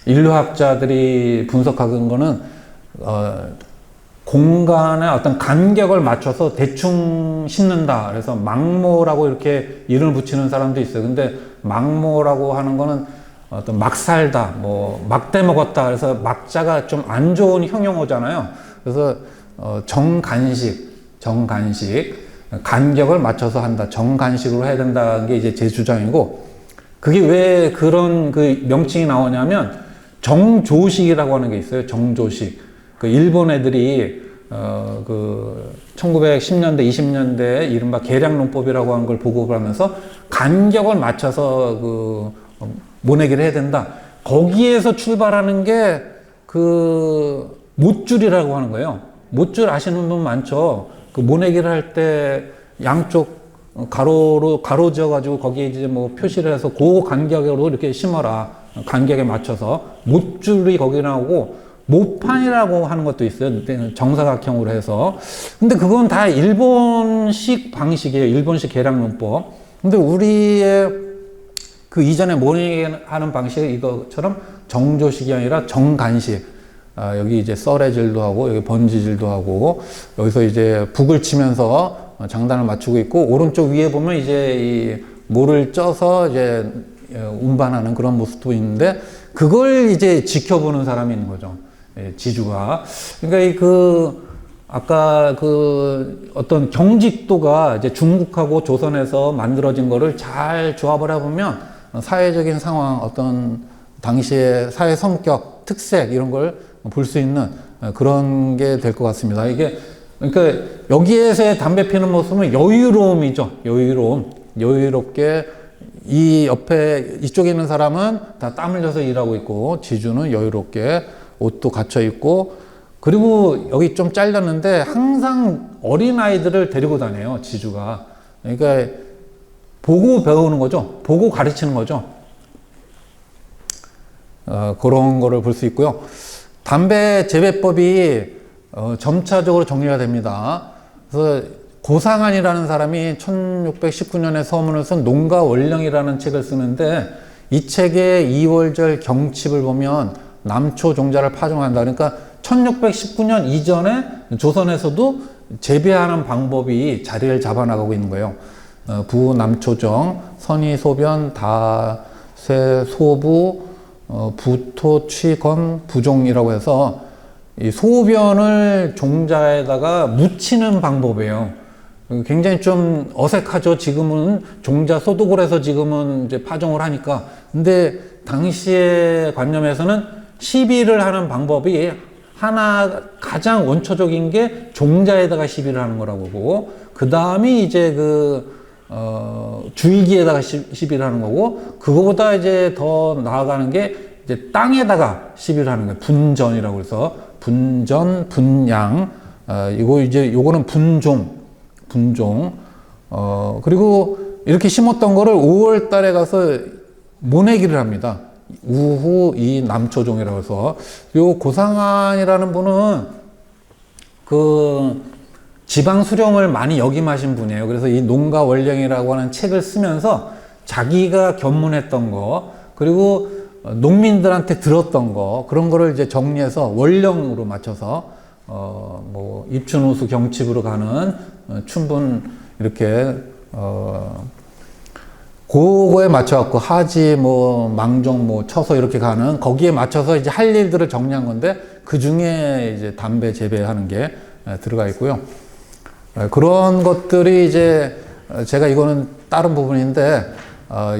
인류학자들이 분석한 거는 공간의 어떤 간격을 맞춰서 대충 심는다. 그래서 막모라고 이렇게 이름을 붙이는 사람도 있어요. 근데 막모라고 하는 거는 어떤 막 살다, 막대 먹었다. 그래서 막자가 좀 안 좋은 형용어잖아요. 그래서 정간식, 간격을 맞춰서 한다. 정간식으로 해야 된다는 게 이제 제 주장이고, 그게 왜 그런 명칭이 나오냐면 정조식이라고 하는 게 있어요. 정조식. 일본 애들이 1910년대, 20년대에 이른바 계량농법이라고 하는 걸 보급을 하면서 간격을 맞춰서 모내기를 해야 된다. 거기에서 출발하는 게 못줄이라고 하는 거예요. 못줄 아시는 분 많죠? 모내기를 할 때 양쪽 가로로 가로지어가지고 거기에 이제 표시를 해서 그 간격으로 이렇게 심어라. 간격에 맞춰서. 못줄이 거기 나오고 모판이라고 하는 것도 있어요. 정사각형으로 해서. 근데 그건 다 일본식 방식이에요. 일본식 계량론법. 근데 우리의 그 이전에 모닝하는 방식은 이것처럼 정조식이 아니라 정간식. 여기 이제 썰애질도 하고, 여기 번지질도 하고, 여기서 이제 북을 치면서 장단을 맞추고 있고, 오른쪽 위에 보면 이제 이 모를 쪄서 이제 운반하는 그런 모습도 있는데, 그걸 이제 지켜보는 사람이 있는 거죠. 지주가. 그러니까 아까 어떤 경직도가 이제 중국하고 조선에서 만들어진 거를 잘 조합을 해보면 사회적인 상황, 어떤 당시의 사회 성격, 특색, 이런 걸 볼 수 있는 그런 게 될 것 같습니다. 그러니까 여기에서의 담배 피는 모습은 여유로움이죠. 여유롭게 이 옆에 이쪽에 있는 사람은 다 땀 흘려서 일하고 있고, 지주는 여유롭게 옷도 갖춰 있고, 그리고 여기 좀 잘렸는데 항상 어린아이들을 데리고 다녀요, 지주가. 그러니까 보고 배우는 거죠. 보고 가르치는 거죠. 그런 거를 볼 수 있고요. 담배 재배법이 점차적으로 정리가 됩니다. 그래서 고상한이라는 사람이 1619년에 서문을 쓴 농가 원령이라는 책을 쓰는데, 이 책의 2월절 경칩을 보면 남초 종자를 파종한다. 그러니까 1619년 이전에 조선에서도 재배하는 방법이 자리를 잡아나가고 있는 거예요. 부남초정, 선의소변, 다쇠소부, 부토취건, 부종이라고 해서 이 소변을 종자에다가 묻히는 방법이에요. 굉장히 좀 어색하죠. 지금은 종자 소독을 해서 지금은 이제 파종을 하니까. 근데 당시의 관념에서는 시비를 하는 방법이 가장 원초적인 게 종자에다가 시비를 하는 거라고 보고, 그 다음이 이제 주의기에다가 시비를 하는 거고, 그거보다 이제 더 나아가는 게 이제 땅에다가 시비를 하는 거예요. 분전이라고 해서 분전, 분양, 요거는 분종. 그리고 이렇게 심었던 거를 5월 달에 가서 모내기를 합니다. 우후 이 남초종이라고 해서. 요 고상한이라는 분은 지방 수령을 많이 역임하신 분이에요. 그래서 이 농가 원령이라고 하는 책을 쓰면서 자기가 견문했던 거, 그리고 농민들한테 들었던 거, 그런 거를 이제 정리해서 원령으로 맞춰서 입춘우수 경칩으로 가는 춘분 이렇게 그거에 맞춰갖고 하지, 망종, 처서 이렇게 가는 거기에 맞춰서 이제 할 일들을 정리한 건데, 그 중에 이제 담배 재배하는 게 들어가 있고요. 그런 것들이 이제 제가 이거는 다른 부분인데,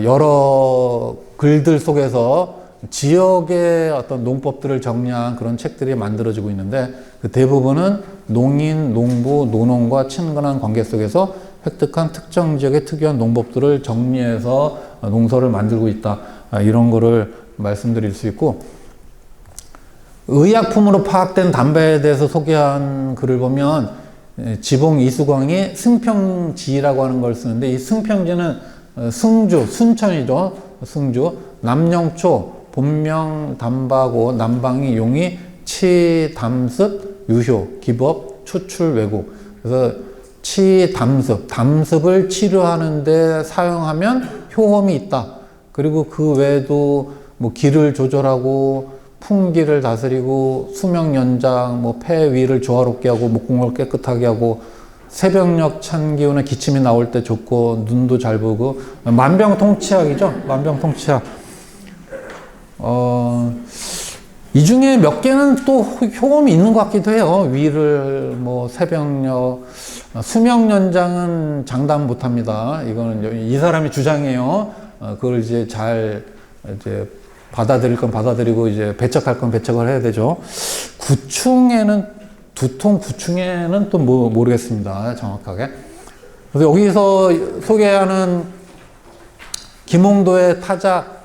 여러 글들 속에서 지역의 어떤 농법들을 정리한 그런 책들이 만들어지고 있는데, 그 대부분은 농인, 농부, 노농과 친근한 관계 속에서 획득한 특정 지역의 특유한 농법들을 정리해서 농서를 만들고 있다. 이런 거를 말씀드릴 수 있고, 의약품으로 파악된 담배에 대해서 소개한 글을 보면 지봉 이수광이 승평지라고 하는 걸 쓰는데, 이 승평지는 승주, 순천이죠. 승주, 남영초, 본명, 담바고, 남방이, 용이, 치담습, 유효, 기법, 추출, 왜곡. 그래서 담습을 치료하는데 사용하면 효험이 있다. 그리고 그 외에도 기를 조절하고, 풍기를 다스리고, 수명 연장, 폐 위를 조화롭게 하고, 목공을 깨끗하게 하고, 새벽녘 찬 기운에 기침이 나올 때 좋고, 눈도 잘 보고, 만병통치약이죠. 만병통치약. 이 중에 몇 개는 또 효험이 있는 것 같기도 해요. 위를, 새벽녘, 수명 연장은 장담 못 합니다. 이거는 이 사람이 주장해요. 그걸 이제 받아들일 건 받아들이고, 이제 배척할 건 배척을 해야 되죠. 두통 구충에는 또 모르겠습니다. 정확하게. 그래서 여기서 소개하는 김홍도의 타작,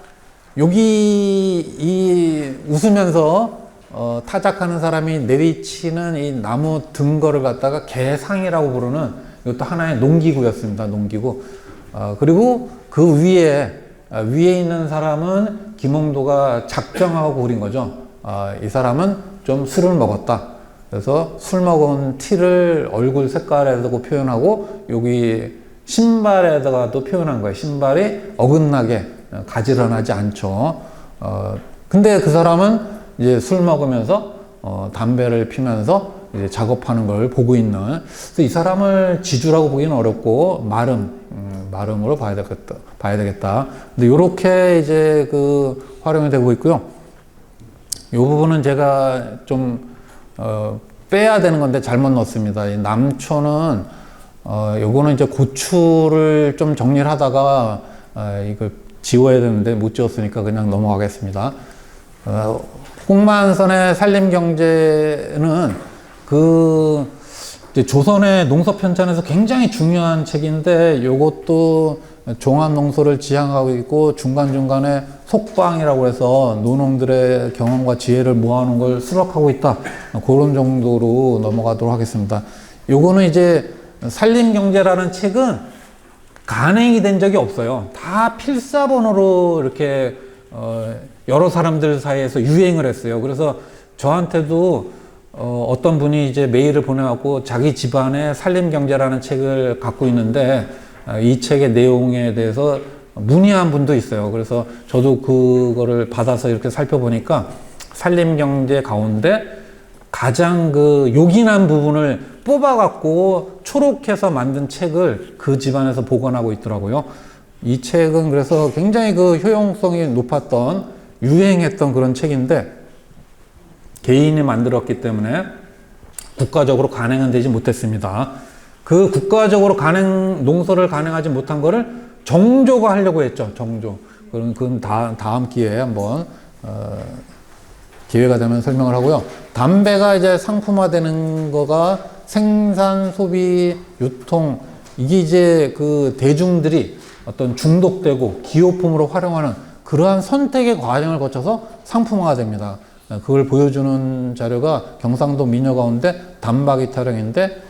여기 웃으면서 타작하는 사람이 내리치는 이 나무 등거를 갖다가 개상이라고 부르는, 이것도 하나의 농기구였습니다. 농기구. 그리고 그 위에 있는 사람은 김홍도가 작정하고 그린 거죠. 이 사람은 좀 술을 먹었다. 그래서 술 먹은 티를 얼굴 색깔에다가 표현하고 여기 신발에다가도 표현한 거예요. 신발이 어긋나게 가지런하지 않죠. 근데 그 사람은 이제 술 먹으면서 담배를 피면서 이제 작업하는 걸 보고 있는. 그래서 이 사람을 지주라고 보기는 어렵고 마름으로 봐야 되겠다. 근데 요렇게 이제 그 활용이 되고 있고요. 요 부분은 제가 좀 빼야 되는 건데 잘못 넣었습니다. 이 남초는 요거는 이제 고추를 좀 정리를 하다가 이걸 지워야 되는데 못 지웠으니까 그냥 넘어가겠습니다. 홍만선의 산림경제는 그 이제 조선의 농사편찬에서 굉장히 중요한 책인데 요것도 종합농소를 지향하고 있고 중간중간에 속방이라고 해서 노농들의 경험과 지혜를 모아놓은 걸 수록하고 있다. 그런 정도로 넘어가도록 하겠습니다. 요거는 이제 산림경제라는 책은 간행이 된 적이 없어요. 다 필사본으로 이렇게 여러 사람들 사이에서 유행을 했어요. 그래서 저한테도 어떤 분이 이제 메일을 보내갖고 자기 집안에 산림경제라는 책을 갖고 있는데 이 책의 내용에 대해서 문의한 분도 있어요. 그래서 저도 그거를 받아서 이렇게 살펴보니까 산림경제 가운데 가장 그 요긴한 부분을 뽑아갖고 초록해서 만든 책을 그 집안에서 보관하고 있더라고요. 이 책은 그래서 굉장히 그 효용성이 높았던 유행했던 그런 책인데 개인이 만들었기 때문에 국가적으로 간행은 되지 못했습니다. 그 국가적으로 농사를 간행하지 못한 거를 정조가 하려고 했죠. 정조. 그건 다음 기회에 한번 기회가 되면 설명을 하고요. 담배가 이제 상품화되는 거가 생산, 소비, 유통, 이게 이제 그 대중들이 어떤 중독되고 기호품으로 활용하는 그러한 선택의 과정을 거쳐서 상품화가 됩니다. 그걸 보여주는 자료가 경상도 민요 가운데 단박이 타령인데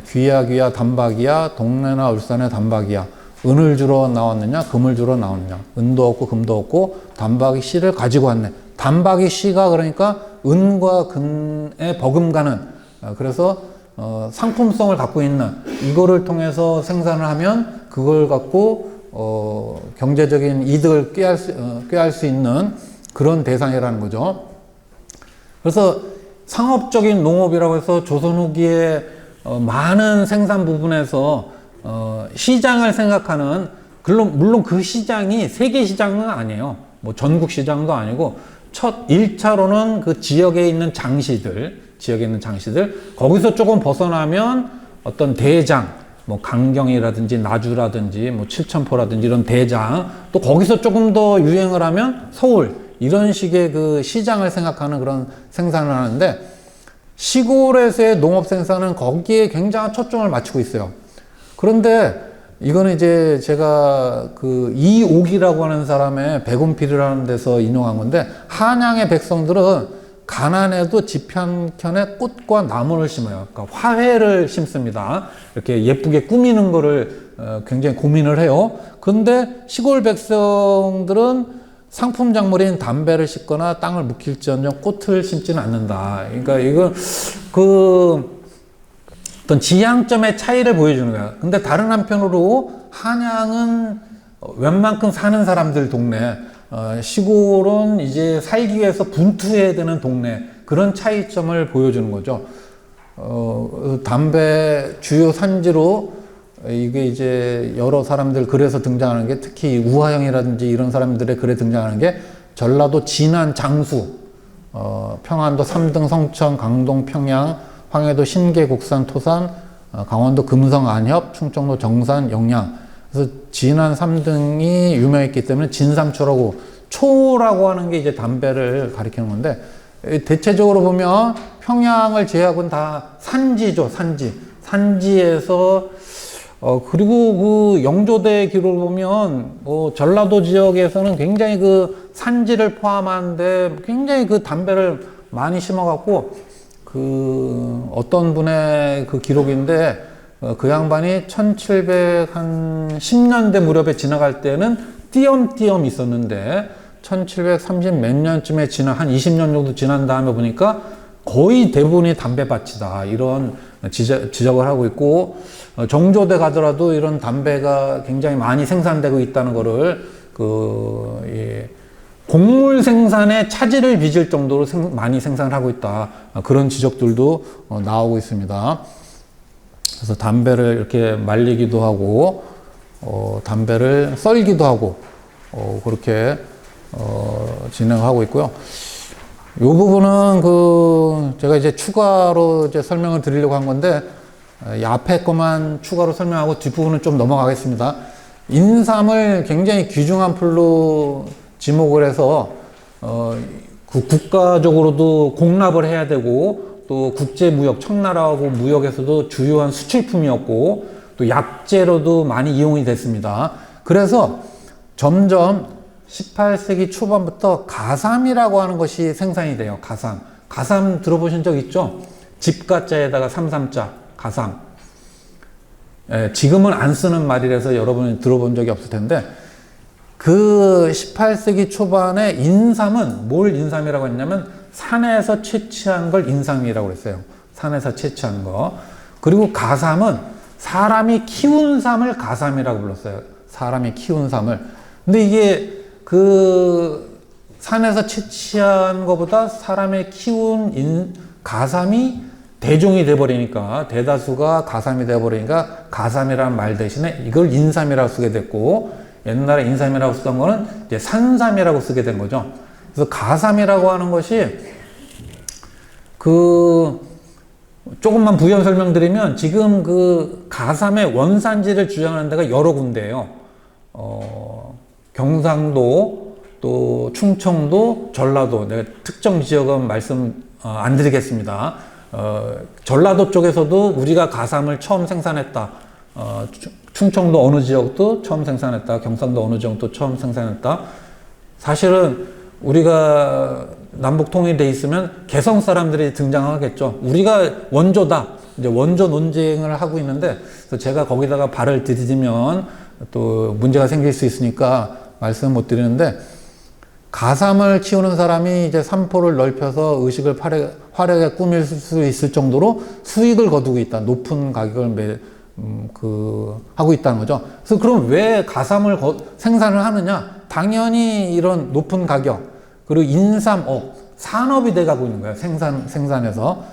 귀야 단박이야 동네나 울산의 단박이야 은을 주러 나왔느냐 금을 주러 나왔느냐 은도 없고 금도 없고 단박이 씨를 가지고 왔네. 단박이 씨가 그러니까 은과 금에 버금가는 그래서 상품성을 갖고 있는 이거를 통해서 생산을 하면 그걸 갖고 경제적인 이득을 꾀할 수 있는 그런 대상이라는 거죠. 그래서 상업적인 농업이라고 해서 조선 후기에 많은 생산 부분에서 시장을 생각하는 물론 그 시장이 세계 시장은 아니에요. 뭐 전국 시장도 아니고 첫 1차로는 그 지역에 있는 장시들 거기서 조금 벗어나면 어떤 대장 뭐 강경이라든지 나주라든지 뭐 칠천포라든지 이런 대장 또 거기서 조금 더 유행을 하면 서울 이런 식의 그 시장을 생각하는 그런 생산을 하는데 시골에서의 농업 생산은 거기에 굉장한 초점을 맞추고 있어요. 그런데 이거는 이제 제가 그 이옥이라고 하는 사람의 백운필이라는 데서 인용한 건데 한양의 백성들은 가난해도 집 한켠에 꽃과 나무를 심어요. 그러니까 화훼를 심습니다. 이렇게 예쁘게 꾸미는 거를 굉장히 고민을 해요. 근데 시골 백성들은 상품 작물인 담배를 심거나 땅을 묵힐지언정 꽃을 심지는 않는다. 그러니까 이건 어떤 지향점의 차이를 보여주는 거야. 근데 다른 한편으로 한양은 웬만큼 사는 사람들 동네, 시골은 이제 살기 위해서 분투해야 되는 동네, 그런 차이점을 보여주는 거죠. 담배 주요 산지로 이게 이제 여러 사람들 글에서 등장하는 게 특히 우하영이라든지 이런 사람들의 글에 등장하는 게 전라도 진안 장수, 평안도 삼등 성천, 강동 평양, 황해도 신계 국산 토산, 강원도 금성 안협, 충청도 정산 영양. 그래서 진안 3등이 유명했기 때문에 진삼초라고 초라고 하는 게 이제 담배를 가리키는 건데 대체적으로 보면 평양을 제외하고는 다 산지죠. 산지에서 그리고 그 영조대 기록을 보면 전라도 지역에서는 굉장히 그 산지를 포함한데 굉장히 그 담배를 많이 심어갖고 그 어떤 분의 그 기록인데 그 양반이 1710년대 무렵에 지나갈 때는 띄엄띄엄 있었는데 1730 몇 년쯤에 한 20년 정도 지난 다음에 보니까 거의 대부분이 담배밭이다. 이런 지적을 하고 있고, 정조대 가더라도 이런 담배가 굉장히 많이 생산되고 있다는 거를 곡물 생산에 차질을 빚을 정도로 많이 생산하고 있다. 그런 지적들도 나오고 있습니다. 그래서 담배를 이렇게 말리기도 하고, 담배를 썰기도 하고, 그렇게 진행하고 있고요. 이 부분은 제가 이제 추가로 이제 설명을 드리려고 한 건데, 이 앞에 것만 추가로 설명하고 뒷부분은 좀 넘어가겠습니다. 인삼을 굉장히 귀중한 풀로 지목을 해서 국가적으로도 공납을 해야 되고, 또 국제무역, 청나라하고 무역에서도 주요한 수출품이었고, 또 약재로도 많이 이용이 됐습니다. 그래서 점점 18세기 초반부터 가삼이라고 하는 것이 생산이 돼요. 가삼 들어보신 적 있죠? 집가자에다가 삼삼자, 가삼. 지금은 안 쓰는 말이라서 여러분이 들어본 적이 없을 텐데, 그 18세기 초반에 인삼은 뭘 인삼이라고 했냐면 산에서 채취한 걸 인삼이라고 그랬어요. 산에서 채취한 거. 그리고 가삼은 사람이 키운 삼을 가삼이라고 불렀어요. 사람이 키운 삼을. 근데 이게 산에서 채취한 것보다 사람의 키운 가삼이 대종이 돼버리니까, 대다수가 가삼이 돼버리니까 가삼이라는 말 대신에 이걸 인삼이라고 쓰게 됐고, 옛날에 인삼이라고 쓰던 거는 이제 산삼이라고 쓰게 된 거죠. 그래서 가삼이라고 하는 것이 조금만 부연 설명드리면, 지금 가삼의 원산지를 주장하는 데가 여러 군데예요. 경상도, 또 충청도, 전라도, 내가 특정 지역은 말씀 안 드리겠습니다. 전라도 쪽에서도 우리가 가삼을 처음 생산했다. 충청도 어느 지역도 처음 생산했다. 경상도 어느 지역도 처음 생산했다. 사실은 우리가 남북 통일돼 있으면 개성 사람들이 등장하겠죠. 우리가 원조다. 이제 원조 논쟁을 하고 있는데, 그래서 제가 거기다가 발을 들이면 또 문제가 생길 수 있으니까 말씀 못 드리는데, 가삼을 키우는 사람이 이제 산포를 넓혀서 의식을 화려하게 꾸밀 수 있을 정도로 수익을 거두고 있다. 높은 가격을 하고 있다는 거죠. 그래서 그럼 왜 가삼을 생산을 하느냐? 당연히 이런 높은 가격, 그리고 인삼업, 산업이 돼가고 있는 거예요. 생산해서.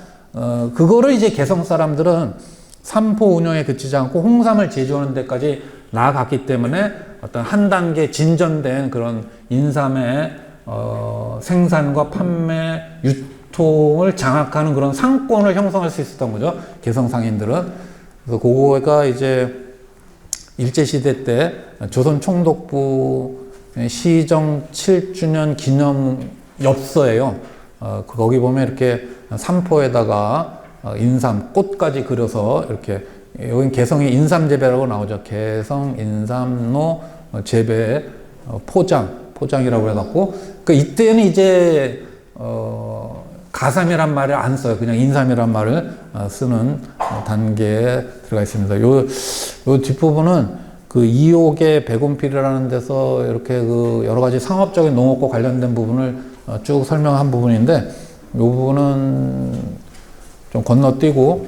그거를 이제 개성 사람들은 산포 운영에 그치지 않고 홍삼을 제조하는 데까지 나아갔기 때문에 어떤 한 단계 진전된 그런 인삼의 생산과 판매, 유통을 장악하는 그런 상권을 형성할 수 있었던 거죠. 개성 상인들은. 그래서 그거가 이제 일제시대 때 조선 총독부 시정 7주년 기념 엽서예요. 거기 보면 이렇게 산포에다가 인삼 꽃까지 그려서 이렇게, 여긴 개성의 인삼 재배라고 나오죠. 개성 인삼로 재배 포장이라고 해갖고, 그러니까 이때는 이제 가삼이란 말을 안 써요. 그냥 인삼이란 말을 쓰는 단계에 들어가 있습니다. 요 뒷부분은 이옥의 백운필이라는 데서 이렇게 여러 가지 상업적인 농업과 관련된 부분을 쭉 설명한 부분인데, 요 부분은 좀 건너뛰고,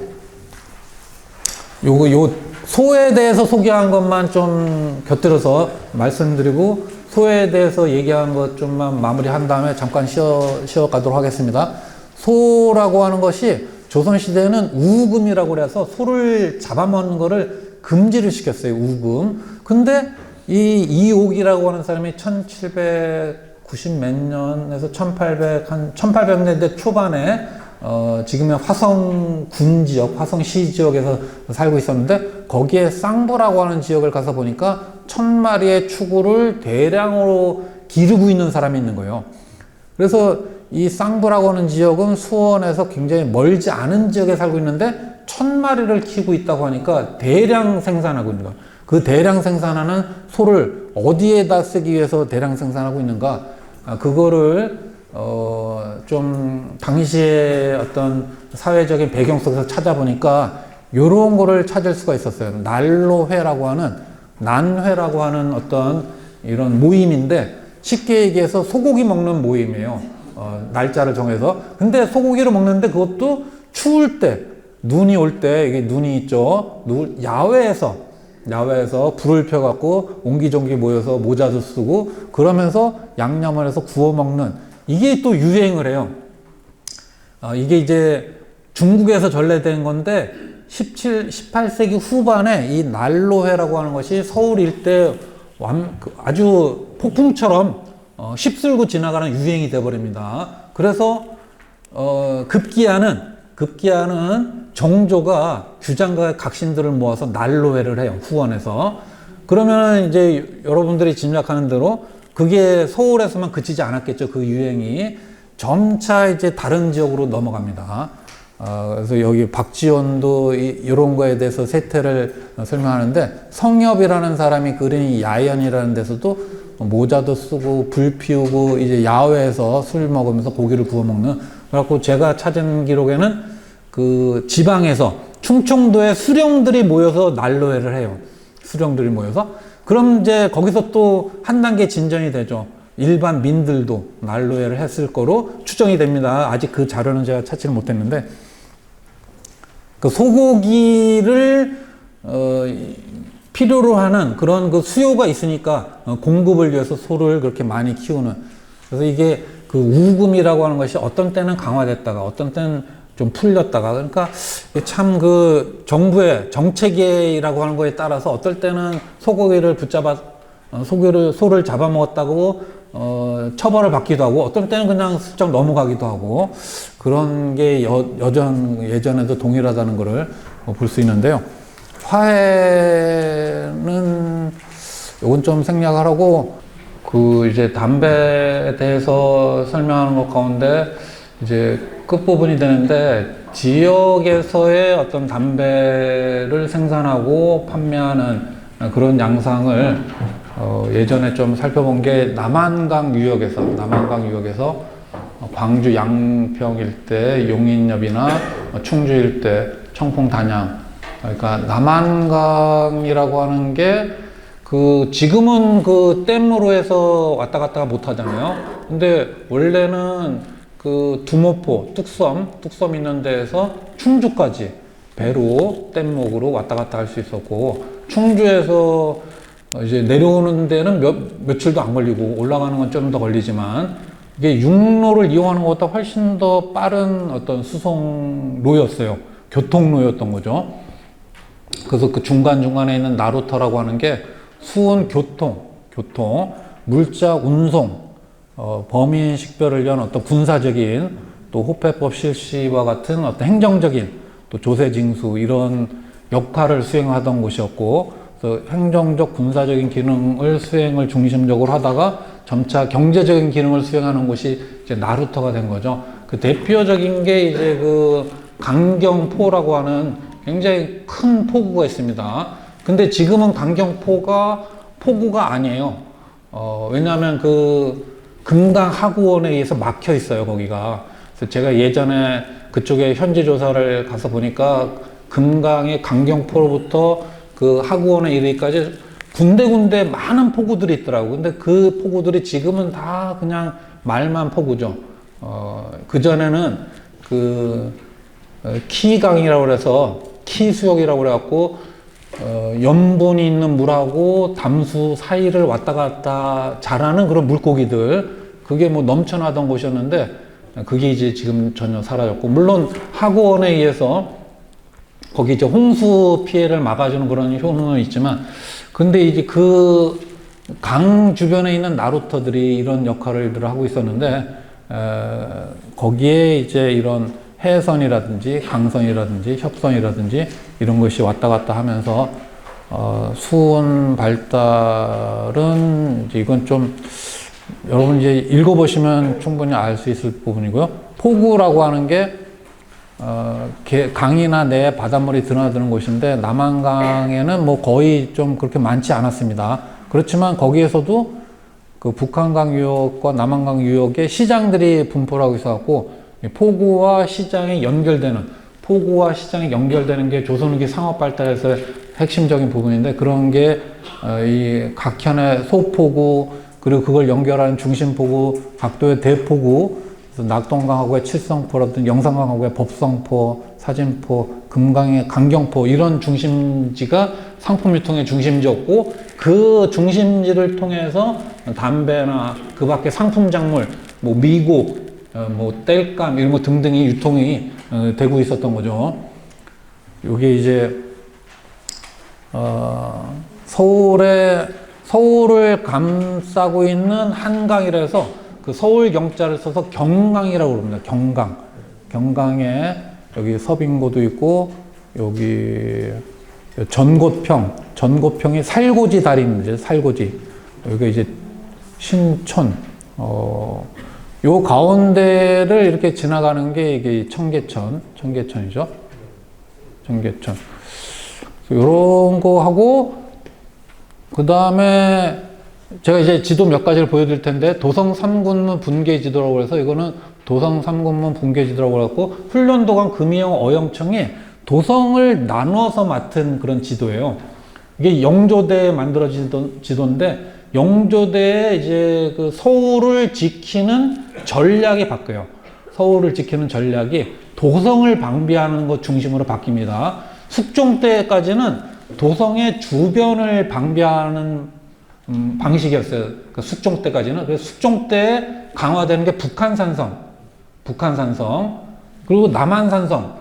요 소에 대해서 소개한 것만 좀 곁들여서 말씀드리고, 소에 대해서 얘기한 것 좀만 마무리한 다음에 잠깐 쉬어 가도록 하겠습니다. 소라고 하는 것이 조선시대에는 우금이라고 해서 소를 잡아먹는 거를 금지를 시켰어요. 우금. 근데 이 이옥이라고 하는 사람이 1790 몇 년에서 1800년대 초반에 지금의 화성군 지역, 화성시 지역에서 살고 있었는데, 거기에 쌍부라고 하는 지역을 가서 보니까 1000마리의 추구를 대량으로 기르고 있는 사람이 있는 거예요. 그래서 이 쌍부라고 하는 지역은 수원에서 굉장히 멀지 않은 지역에 살고 있는데 1000마리를 키우고 있다고 하니까 대량 생산하고 있는 거예요. 그 대량 생산하는 소를 어디에다 쓰기 위해서 대량 생산하고 있는가? 그거를 좀 당시의 어떤 사회적인 배경 속에서 찾아보니까 요런 거를 찾을 수가 있었어요. 난로회라고 하는 어떤 이런 모임인데, 쉽게 얘기해서 소고기 먹는 모임이에요. 날짜를 정해서. 근데 소고기를 먹는데 그것도 추울 때, 눈이 올 때, 이게 눈이 있죠. 야외에서 불을 펴갖고 옹기종기 모여서 모자도 쓰고 그러면서 양념을 해서 구워 먹는, 이게 또 유행을 해요. 이게 이제 중국에서 전래된 건데 18세기 후반에 이 난로회라고 하는 것이 서울 일대 아주 폭풍처럼 휩쓸고 지나가는 유행이 되어버립니다. 그래서 급기야는 정조가 규장과 각신들을 모아서 난로회를 해요. 후원해서. 그러면 이제 여러분들이 짐작하는 대로 그게 서울에서만 그치지 않았겠죠. 그 유행이 점차 이제 다른 지역으로 넘어갑니다. 그래서 여기 박지원도 이런 거에 대해서 세태를 설명하는데, 성엽이라는 사람이 그린 이 야연이라는 데서도 모자도 쓰고 불 피우고 이제 야외에서 술 먹으면서 고기를 구워 먹는. 그래갖고 제가 찾은 기록에는 그 지방에서 충청도에 수령들이 모여서 난로회를 해요. 수령들이 모여서. 그럼 이제 거기서 또 한 단계 진전이 되죠. 일반 민들도 난로회를 했을 거로 추정이 됩니다. 아직 그 자료는 제가 찾지는 못했는데, 그 소고기를 필요로 하는 그런 그 수요가 있으니까 공급을 위해서 소를 그렇게 많이 키우는. 그래서 이게 그 우금이라고 하는 것이 어떤 때는 강화됐다가 어떤 때는 좀 풀렸다가, 그러니까 참 그 정부의 정책이라고 하는 거에 따라서 어떨 때는 소고기를 소를 잡아먹었다고 처벌을 받기도 하고, 어떤 때는 그냥 슬쩍 넘어가기도 하고, 그런 게 예전에도 동일하다는 것을 볼 수 있는데요. 화해는 요건 좀 생략하라고, 그 이제 담배에 대해서 설명하는 것 가운데 이제 끝부분이 되는데, 지역에서의 어떤 담배를 생산하고 판매하는 그런 양상을 예전에 좀 살펴본 게 남한강 유역에서 광주 양평 일대 용인읍이나 충주 일대 청풍 단양, 그러니까 남한강이라고 하는 게 그 지금은 그 댐으로 해서 왔다 갔다 못 하잖아요. 근데 원래는 그 두모포 뚝섬 있는 데에서 충주까지 배로 댐목으로 왔다 갔다 할 수 있었고, 충주에서 이제 내려오는 데는 며칠도 안 걸리고 올라가는 건 좀 더 걸리지만, 이게 육로를 이용하는 것보다 훨씬 더 빠른 어떤 수송로였어요. 교통로였던 거죠. 그래서 그 중간중간에 있는 나루터라고 하는 게 수은 교통, 물자 운송, 범인 식별을 위한 어떤 군사적인, 또 호패법 실시와 같은 어떤 행정적인, 또 조세징수 이런 역할을 수행하던 곳이었고, 그래서 행정적 군사적인 기능을 수행을 중심적으로 하다가 점차 경제적인 기능을 수행하는 곳이 이제 나루터가 된 거죠. 그 대표적인 게 이제 그 강경포라고 하는 굉장히 큰 포구가 있습니다. 근데 지금은 강경포가 포구가 아니에요. 왜냐하면 그 금강 하구원에 의해서 막혀 있어요, 거기가. 그래서 제가 예전에 그쪽에 현지 조사를 가서 보니까 금강의 강경포로부터 그 하구원에 이르기까지 군데군데 많은 포구들이 있더라고요. 근데 그 포구들이 지금은 다 그냥 말만 포구죠. 그전에는 그 키강이라고 그래서 키수역이라고 그래갖고 염분이 있는 물하고 담수 사이를 왔다 갔다 자라는 그런 물고기들, 그게 뭐 넘쳐나던 곳이었는데 그게 이제 지금 전혀 사라졌고, 물론 하구원에 의해서 거기 이제 홍수 피해를 막아주는 그런 효능은 있지만, 근데 이제 그 강 주변에 있는 나루터들이 이런 역할을 하고 있었는데, 거기에 이제 이런 해선이라든지 강선이라든지 협선이라든지 이런 것이 왔다 갔다 하면서 수온 발달은 이제 이건 좀 여러분 이제 읽어보시면 충분히 알 수 있을 부분이고요. 포구라고 하는 게 강이나 내 바닷물이 드나드는 곳인데, 남한강에는 뭐 거의 좀 그렇게 많지 않았습니다. 그렇지만 거기에서도 그 북한강 유역과 남한강 유역에 시장들이 분포를 하고 있어갖고, 포구와 시장이 연결되는 게 조선후기 상업 발달에서 핵심적인 부분인데, 그런 게 이 각현의 소포구, 그리고 그걸 연결하는 중심포구, 각도의 대포구, 그래서 낙동강하고의 칠성포라든지 영산강하고의 법성포, 사진포, 금강의 강경포 이런 중심지가 상품 유통의 중심지였고 그 중심지를 통해서 담배나 그 밖에 상품 작물, 뭐 미국, 뭐 땔감 이런 거 등등이 유통이 되고 있었던 거죠. 이게 이제 서울을 감싸고 있는 한강이라서 그 서울 경자를 써서 경강이라고 그럽니다. 경강에 여기 서빙고도 있고 여기 전고평이 살고지 다리입니다. 살고지. 여기가 이제 신촌. 요 가운데를 이렇게 지나가는 게 이게 청계천이죠. 청계천. 요런 거 하고 그 다음에 제가 이제 지도 몇 가지를 보여드릴 텐데 도성 3군문 분계 지도라고 해서 이거는 도성 3군문 분계 지도라고 해갖고 훈련도감 금이영 어영청이 도성을 나눠서 맡은 그런 지도예요. 이게 영조대에 만들어진 지도인데 영조대에 이제 그 서울을 지키는 전략이 바뀌어요. 서울을 지키는 전략이 도성을 방비하는 것 중심으로 바뀝니다. 숙종 때까지는 도성의 주변을 방비하는 방식이었어요. 그 숙종 때까지는. 그래서 숙종 때 강화되는 게 북한산성, 그리고 남한산성,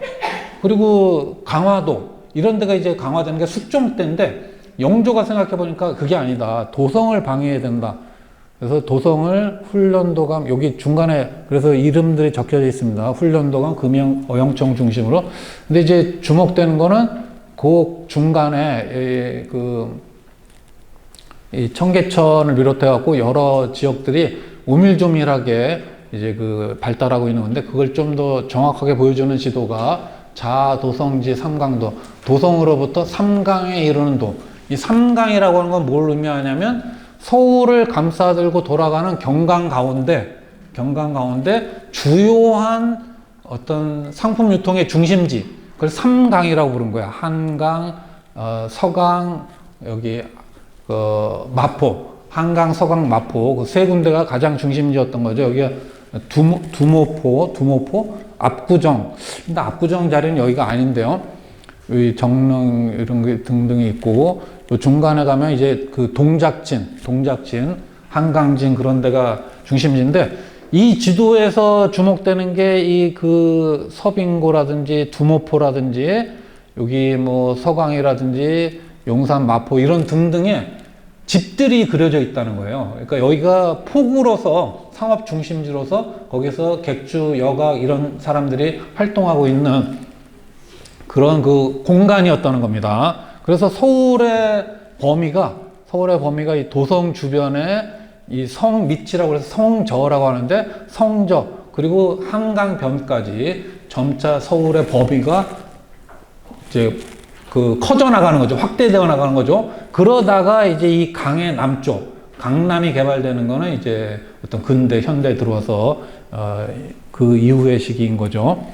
그리고 강화도 이런 데가 이제 강화되는 게 숙종 때인데 영조가 생각해 보니까 그게 아니다. 도성을 방해해야 된다. 그래서 도성을 훈련도감 여기 중간에 그래서 이름들이 적혀져 있습니다. 훈련도감 금영 어영청 중심으로. 근데 이제 주목되는 거는 그 중간에 이 청계천을 비롯해 갖고 여러 지역들이 오밀조밀하게 이제 그 발달하고 있는 건데 그걸 좀 더 정확하게 보여주는 지도가 자도성지 삼강도, 도성으로부터 삼강에 이르는 도. 이 삼강이라고 하는 건 뭘 의미하냐면 서울을 감싸들고 돌아가는 경강 가운데 주요한 어떤 상품 유통의 중심지, 그걸 삼강이라고 부른 거야. 한강, 서강, 여기 마포, 한강, 서강, 마포 그 세 군데가 가장 중심지였던 거죠. 여기가 두모포, 압구정. 근데 압구정 자리는 여기가 아닌데요. 여기 정릉 이런 게 등등이 있고 요 중간에 가면 이제 그 동작진, 한강진 그런 데가 중심지인데 이 지도에서 주목되는 게 이 그 서빙고라든지 두모포라든지 여기 뭐 서강이라든지 용산, 마포 이런 등등의 집들이 그려져 있다는 거예요. 그러니까 여기가 포구로서 상업 중심지로서 거기서 객주, 여각 이런 사람들이 활동하고 있는 그런 그 공간이었다는 겁니다. 그래서 서울의 범위가 이 도성 주변에 이 성 밑이라고 해서 성저라고 하는데 성저 그리고 한강변까지 점차 서울의 범위가 이제 그 커져 나가는 거죠. 확대되어 나가는 거죠. 그러다가 이제 이 강의 남쪽, 강남이 개발되는 거는 이제 어떤 근대, 현대에 들어와서 그 이후의 시기인 거죠.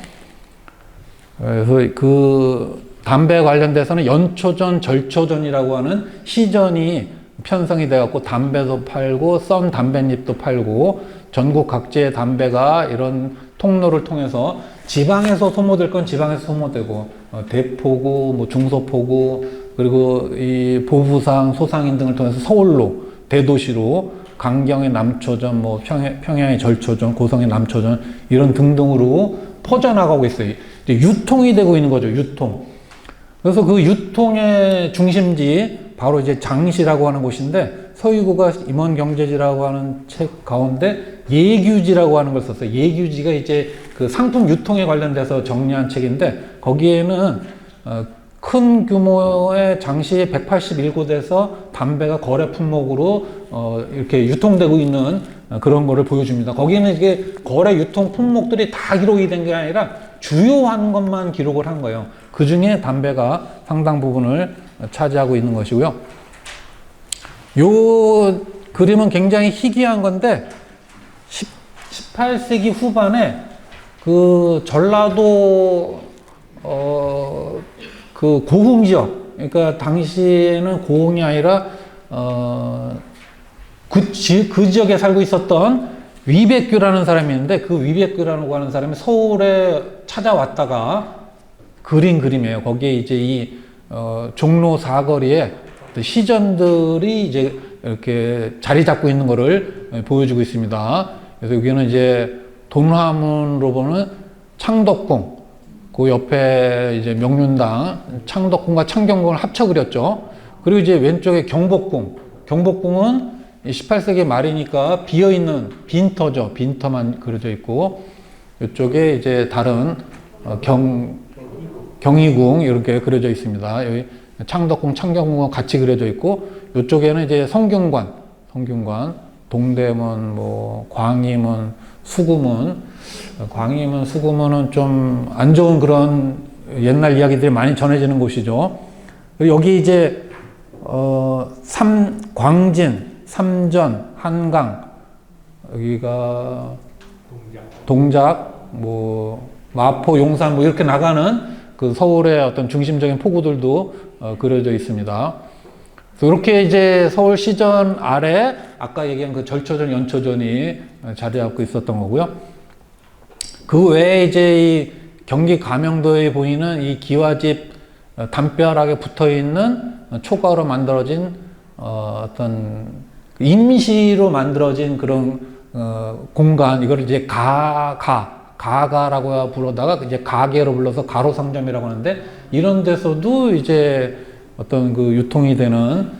그래서 그 담배 관련돼서는 연초전, 절초전이라고 하는 시전이 편성이 돼갖고 담배도 팔고 썬 담뱃잎도 팔고 전국 각지의 담배가 이런 통로를 통해서 지방에서 소모될 건 지방에서 소모되고 대포구, 뭐 중소포구 그리고 이 보부상, 소상인 등을 통해서 서울로 대도시로 강경의 남초전, 뭐 평양의 절초전, 고성의 남초전 이런 등등으로 퍼져나가고 있어요. 이제 유통이 되고 있는 거죠. 유통. 그래서 그 유통의 중심지 바로 이제 장시라고 하는 곳인데 서희구가 임원경제지라고 하는 책 가운데 예규지라고 하는 걸 썼어요. 예규지가 이제 그 상품 유통에 관련돼서 정리한 책인데 거기에는 큰 규모의 장시의 181곳에서 담배가 거래 품목으로 이렇게 유통되고 있는 그런 거를 보여줍니다. 거기는 이게 거래 유통 품목들이 다 기록이 된 게 아니라 주요한 것만 기록을 한 거예요. 그 중에 담배가 상당 부분을 차지하고 있는 것이고요. 요 그림은 굉장히 희귀한 건데 18세기 후반에 그 전라도 그 고흥 지역, 그러니까 당시에는 고흥이 아니라 그 지역에 살고 있었던 위백규라는 사람이 있는데 그 위백규라고 하는 사람이 서울에 찾아왔다가 그린 그림이에요. 거기에 이제 이 종로 사거리에 시전들이 이제 이렇게 자리 잡고 있는 거를 보여주고 있습니다. 그래서 여기는 이제 돈화문으로 보는 창덕궁, 그 옆에 이제 명륜당, 창덕궁과 창경궁을 합쳐 그렸죠. 그리고 이제 왼쪽에 경복궁, 경복궁은 18세기 말이니까 비어있는 빈터죠. 빈터만 그려져 있고, 이쪽에 이제 다른 경희궁 이렇게 그려져 있습니다. 여기 창덕궁, 창경궁과 같이 그려져 있고, 이쪽에는 이제 성균관, 동대문, 뭐 광희문, 수구문. 광희문, 수구문은 좀 안 좋은 그런 옛날 이야기들이 많이 전해지는 곳이죠. 그리고 여기 이제 광진, 삼전, 한강, 여기가 동작, 뭐 마포, 용산 뭐 이렇게 나가는 그 서울의 어떤 중심적인 포구들도 그려져 있습니다. 그래서 이렇게 이제 서울 시전 아래 아까 얘기한 그 절초전, 연초전이 자리 잡고 있었던 거고요. 그 외에 이제 이 경기 가명도에 보이는 이 기와집 담벼락에 붙어 있는 초가로 만들어진 어떤 임시로 만들어진 그런 공간, 이걸 이제 가가라고 부르다가 이제 가게로 불러서 가로상점이라고 하는데, 이런 데서도 이제 어떤 그 유통이 되는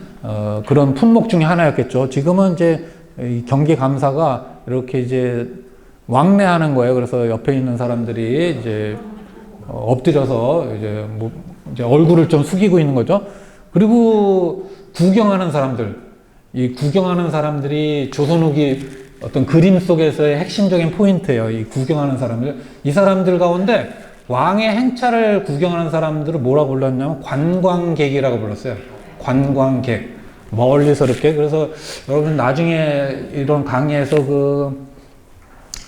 그런 품목 중에 하나였겠죠. 지금은 이제 이 경기감사가 이렇게 이제 왕래하는 거예요. 그래서 옆에 있는 사람들이 이제 엎드려서 이제 얼굴을 좀 숙이고 있는 거죠. 그리고 구경하는 사람들, 이 구경하는 사람들이 조선 후기 어떤 그림 속에서의 핵심적인 포인트예요. 이 구경하는 사람들. 이 사람들 가운데 왕의 행차를 구경하는 사람들을 뭐라고 불렀냐면 관광객이라고 불렀어요. 관광객. 멀리서 이렇게. 그래서 여러분 나중에 이런 강의에서 그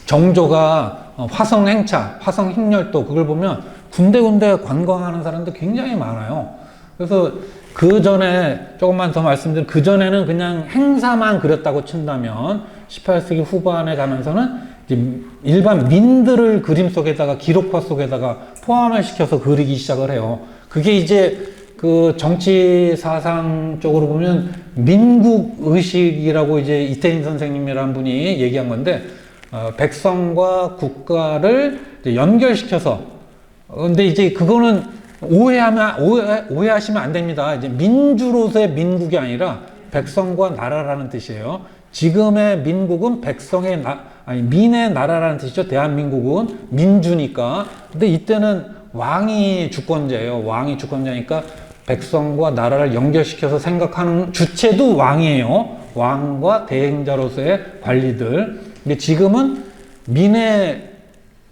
정조가 화성 행차, 화성 행렬도 그걸 보면 군데군데 관광하는 사람들 굉장히 많아요. 그래서 그 전에 조금만 더 말씀드리면, 그 전에는 그냥 행사만 그렸다고 친다면 18세기 후반에 가면서는 이제 일반 민들을 그림 속에다가 기록화 속에다가 포함을 시켜서 그리기 시작을 해요. 그게 이제 그 정치 사상 쪽으로 보면 민국 의식이라고 이제 이태인 선생님이라는 분이 얘기한 건데, 백성과 국가를 이제 연결시켜서, 근데 이제 그거는 오해하시면 안 됩니다. 이제 민주로서의 민국이 아니라 백성과 나라라는 뜻이에요. 지금의 민국은 민의 나라라는 뜻이죠. 대한민국은 민주니까. 근데 이때는 왕이 주권자예요. 왕이 주권자니까 백성과 나라를 연결시켜서 생각하는 주체도 왕이에요. 왕과 대행자로서의 관리들. 근데 지금은 민의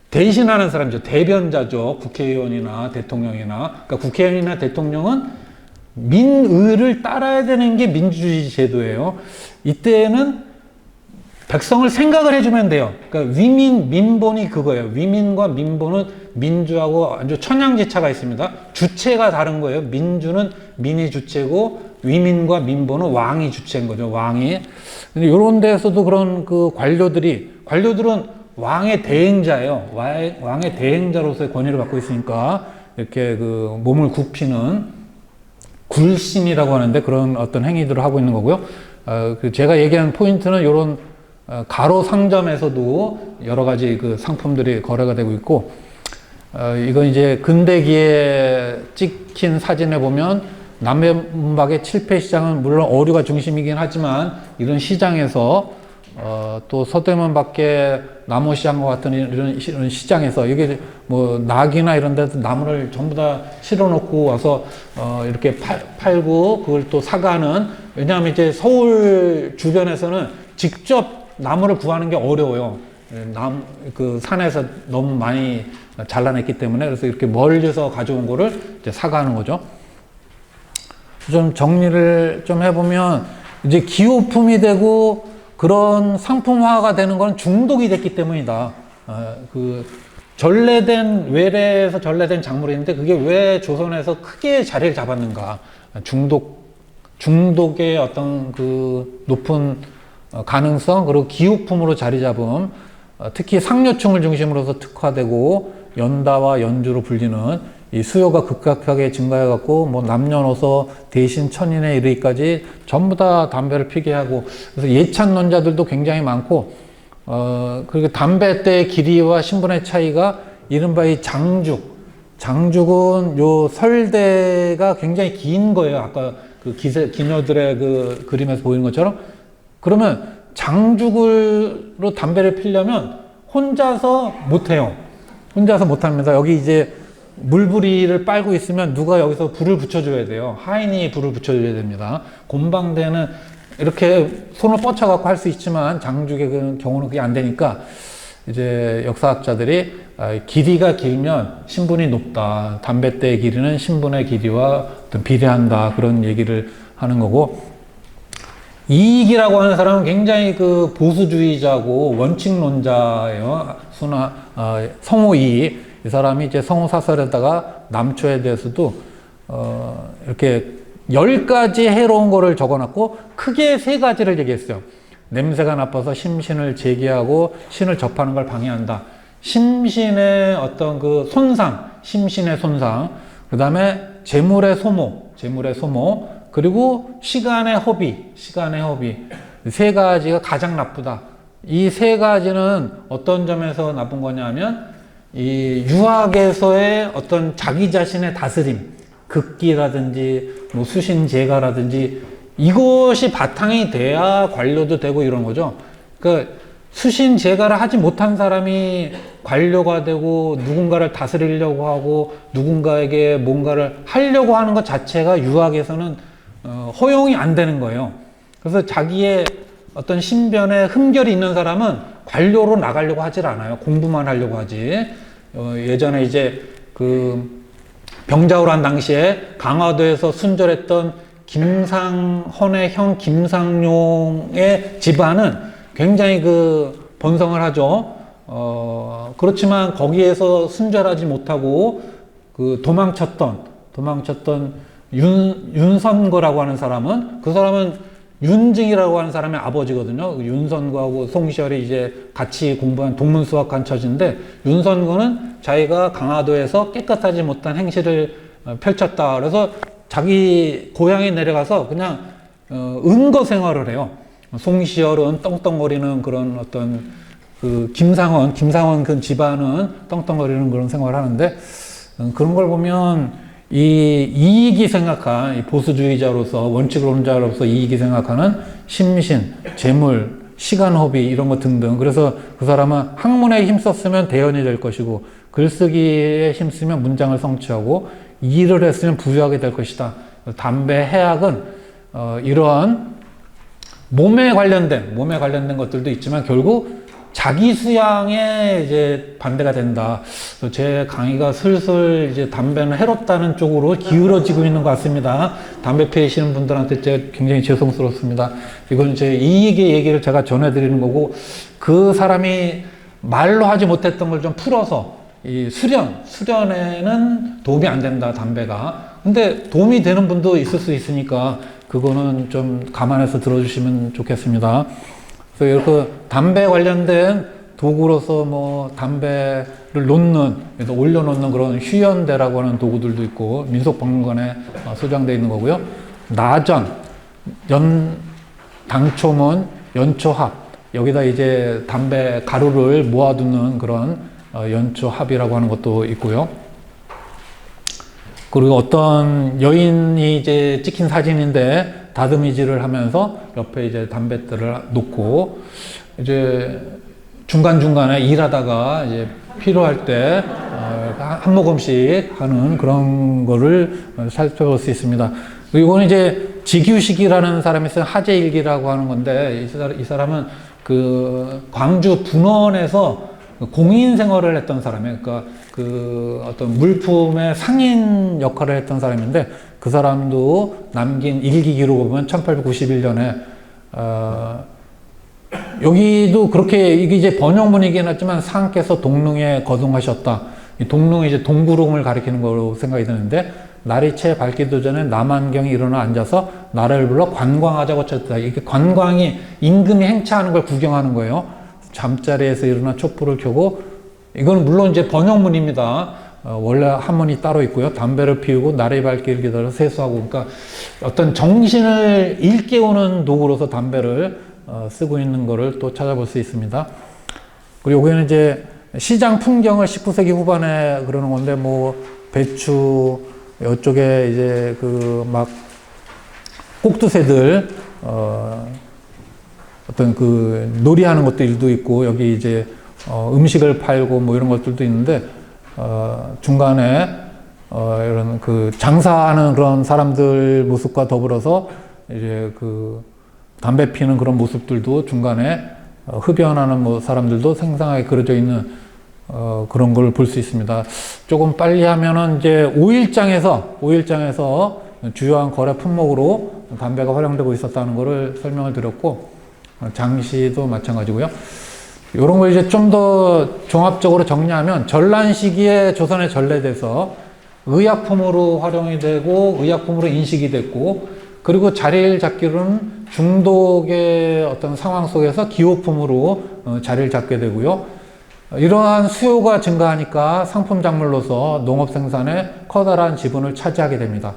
대신하는 사람이죠. 대변자죠. 국회의원이나 대통령이나. 그러니까 국회의원이나 대통령은 민의를 따라야 되는 게 민주주의 제도예요. 이때는 백성을 생각을 해주면 돼요. 그러니까 민본이 그거예요. 위민과 민본은 민주하고 아주 천양지차가 있습니다. 주체가 다른 거예요. 민주는 민이 주체고 위민과 민본은 왕이 주체인 거죠. 왕이. 근데 이런 데에서도 그런 그 관료들은 왕의 대행자예요. 왕의 대행자로서의 권위를 갖고 있으니까 이렇게 그 몸을 굽히는 굴신이라고 하는데 그런 어떤 행위들을 하고 있는 거고요. 제가 얘기한 포인트는 이런 가로 상점에서도 여러 가지 그 상품들이 거래가 되고 있고, 이건 이제 근대기에 찍힌 사진에 보면 남해문박의 칠패시장은 물론 어류가 중심이긴 하지만 이런 시장에서 또 서대문 밖에 나무시장과 같은 이런 시장에서 이게 뭐 낙이나 이런 데서 나무를 전부 다 실어 놓고 와서 이렇게 팔고 그걸 또 사가는, 왜냐하면 이제 서울 주변에서는 직접 나무를 구하는 게 어려워요. 그 산에서 너무 많이 잘라냈기 때문에. 그래서 이렇게 멀리서 가져온 거를 이제 사가는 거죠. 좀 정리를 좀 해보면, 이제 기호품이 되고 그런 상품화가 되는 건 중독이 됐기 때문이다. 그 외래에서 전래된 작물인데 그게 왜 조선에서 크게 자리를 잡았는가? 중독의 어떤 그 높은 가능성, 그리고 기후품으로 자리 잡음, 특히 상류층을 중심으로서 특화되고 연다와 연주로 불리는 이 수요가 급격하게 증가해갖고 뭐 남녀노소 대신 천인에 이르기까지 전부 다 담배를 피게 하고, 그래서 예찬론자들도 굉장히 많고, 그리고 담배대의 길이와 신분의 차이가 이른바 이 장죽은 요 설대가 굉장히 긴 거예요. 아까 그 기녀들의 그 그림에서 보이는 것처럼. 그러면 장죽으로 담배를 피려면 혼자서 못해요. 혼자서 못합니다. 여기 이제 물부리를 빨고 있으면 누가 여기서 불을 붙여줘야 돼요. 하인이 불을 붙여줘야 됩니다. 곰방대는 이렇게 손을 뻗쳐갖고 할 수 있지만 장죽의 경우는 그게 안 되니까 이제 역사학자들이 길이가 길면 신분이 높다. 담뱃대의 길이는 신분의 길이와 어떤 비례한다. 그런 얘기를 하는 거고, 이익이라고 하는 사람은 굉장히 그 보수주의자고 원칙론자예요. 성호 이익. 이 사람이 이제 성호 사설에다가 남초에 대해서도 이렇게 10가지 해로운 거를 적어놨고 크게 3가지를 얘기했어요. 냄새가 나빠서 심신을 제기하고 신을 접하는 걸 방해한다. 심신의 어떤 그 손상, 심신의 손상, 그 다음에 재물의 소모, 그리고 시간의 허비. 3가지가 가장 나쁘다. 이 3가지는 어떤 점에서 나쁜 거냐 하면, 이 유학에서의 어떤 자기 자신의 다스림, 극기라든지 뭐 수신제가라든지 이것이 바탕이 돼야 관료도 되고 이런 거죠. 그러니까 수신제가를 하지 못한 사람이 관료가 되고 누군가를 다스리려고 하고 누군가에게 뭔가를 하려고 하는 것 자체가 유학에서는 허용이 안 되는 거예요. 그래서 자기의 어떤 신변에 흠결이 있는 사람은 관료로 나가려고 하질 않아요. 공부만 하려고 하지. 예전에 이제 그 병자호란 한 당시에 강화도에서 순절했던 김상헌의 형 김상용의 집안은 굉장히 그 번성을 하죠. 그렇지만 거기에서 순절하지 못하고 그 도망쳤던 윤선거라고 하는 사람은, 그 사람은 윤증이라고 하는 사람의 아버지거든요. 윤선거하고 송시열이 이제 같이 공부한 동문수학한 처지인데, 윤선거는 자기가 강화도에서 깨끗하지 못한 행실을 펼쳤다. 그래서 자기 고향에 내려가서 그냥 은거 생활을 해요. 송시열은 떵떵거리는 그런 어떤 그 김상헌 그 집안은 떵떵거리는 그런 생활을 하는데, 그런 걸 보면 이 이익이 생각한, 이 보수주의자로서 원칙론자로서 이익이 생각하는 심신, 재물, 시간 허비 이런 것 등등. 그래서 그 사람은 학문에 힘썼으면 대연이 될 것이고, 글쓰기에 힘쓰면 문장을 성취하고, 일을 했으면 부유하게 될 것이다. 담배, 해악은 이러한 몸에 관련된 것들도 있지만 결국 자기 수양에 이제 반대가 된다. 제 강의가 슬슬 이제 담배는 해롭다는 쪽으로 기울어지고 있는 것 같습니다. 담배 피우시는 분들한테 제가 굉장히 죄송스럽습니다. 이건 제 이익의 얘기를 제가 전해드리는 거고, 그 사람이 말로 하지 못했던 걸 좀 풀어서, 이 수련에는 도움이 안 된다, 담배가. 근데 도움이 되는 분도 있을 수 있으니까 그거는 좀 감안해서 들어주시면 좋겠습니다. 그래서 이렇게 담배 관련된 도구로서 뭐 담배를 그래서 올려놓는 그런 휴연대라고 하는 도구들도 있고, 민속박물관에 소장되어 있는 거고요. 나전, 당초문, 연초합, 여기다 이제 담배 가루를 모아두는 그런 연초합이라고 하는 것도 있고요. 그리고 어떤 여인이 이제 찍힌 사진인데 다듬이질을 하면서 옆에 이제 담뱃들을 놓고, 이제 중간중간에 일하다가 이제 필요할 때 한 모금씩 하는 그런 거를 살펴볼 수 있습니다. 이거는 이제 지규식이라는 사람이 쓴 하재일기라고 하는 건데, 이 사람은 그 광주 분원에서 공인 생활을 했던 사람이에요. 그러니까 그 어떤 물품의 상인 역할을 했던 사람인데, 그 사람도 남긴 일기 기록을 보면 1891년에 여기도 그렇게, 이게 이제 번역문이긴 하지만 상께서 동릉에 거동하셨다. 이 동릉이 이제 동구름을 가리키는 걸로 생각이 드는데, 날이 채 밝기도 전에 남한경이 일어나 앉아서 나라를 불러 관광하자고 쳤다. 이게 관광이 임금이 행차하는 걸 구경하는 거예요. 잠자리에서 일어나 촛불을 켜고, 이건 물론 이제 번역문입니다. 원래 한문이 따로 있고요. 담배를 피우고 날이 밝기를 기다려 세수하고, 그러니까 어떤 정신을 일깨우는 도구로서 담배를 쓰고 있는 거를 또 찾아볼 수 있습니다. 그리고 여기는 이제 시장 풍경을 19세기 후반에 그러는 건데, 뭐 배추, 이쪽에 이제 그 막 꼭두새들 어떤 그 놀이하는 것들도 있고, 여기 이제 음식을 팔고 뭐 이런 것들도 있는데, 중간에 이런 그 장사하는 그런 사람들 모습과 더불어서 이제 그 담배 피는 그런 모습들도 중간에 흡연하는 뭐 사람들도 생생하게 그려져 있는 그런 걸 볼 수 있습니다. 조금 빨리 하면은 이제 5일장에서 주요한 거래 품목으로 담배가 활용되고 있었다는 것을 설명을 드렸고, 장시도 마찬가지고요. 이런 걸 이제 좀 더 종합적으로 정리하면, 전란 시기에 조선에 전래돼서 의약품으로 활용이 되고 의약품으로 인식이 됐고, 그리고 자리를 잡기로는 중독의 어떤 상황 속에서 기호품으로 자리를 잡게 되고요. 이러한 수요가 증가하니까 상품 작물로서 농업 생산에 커다란 지분을 차지하게 됩니다.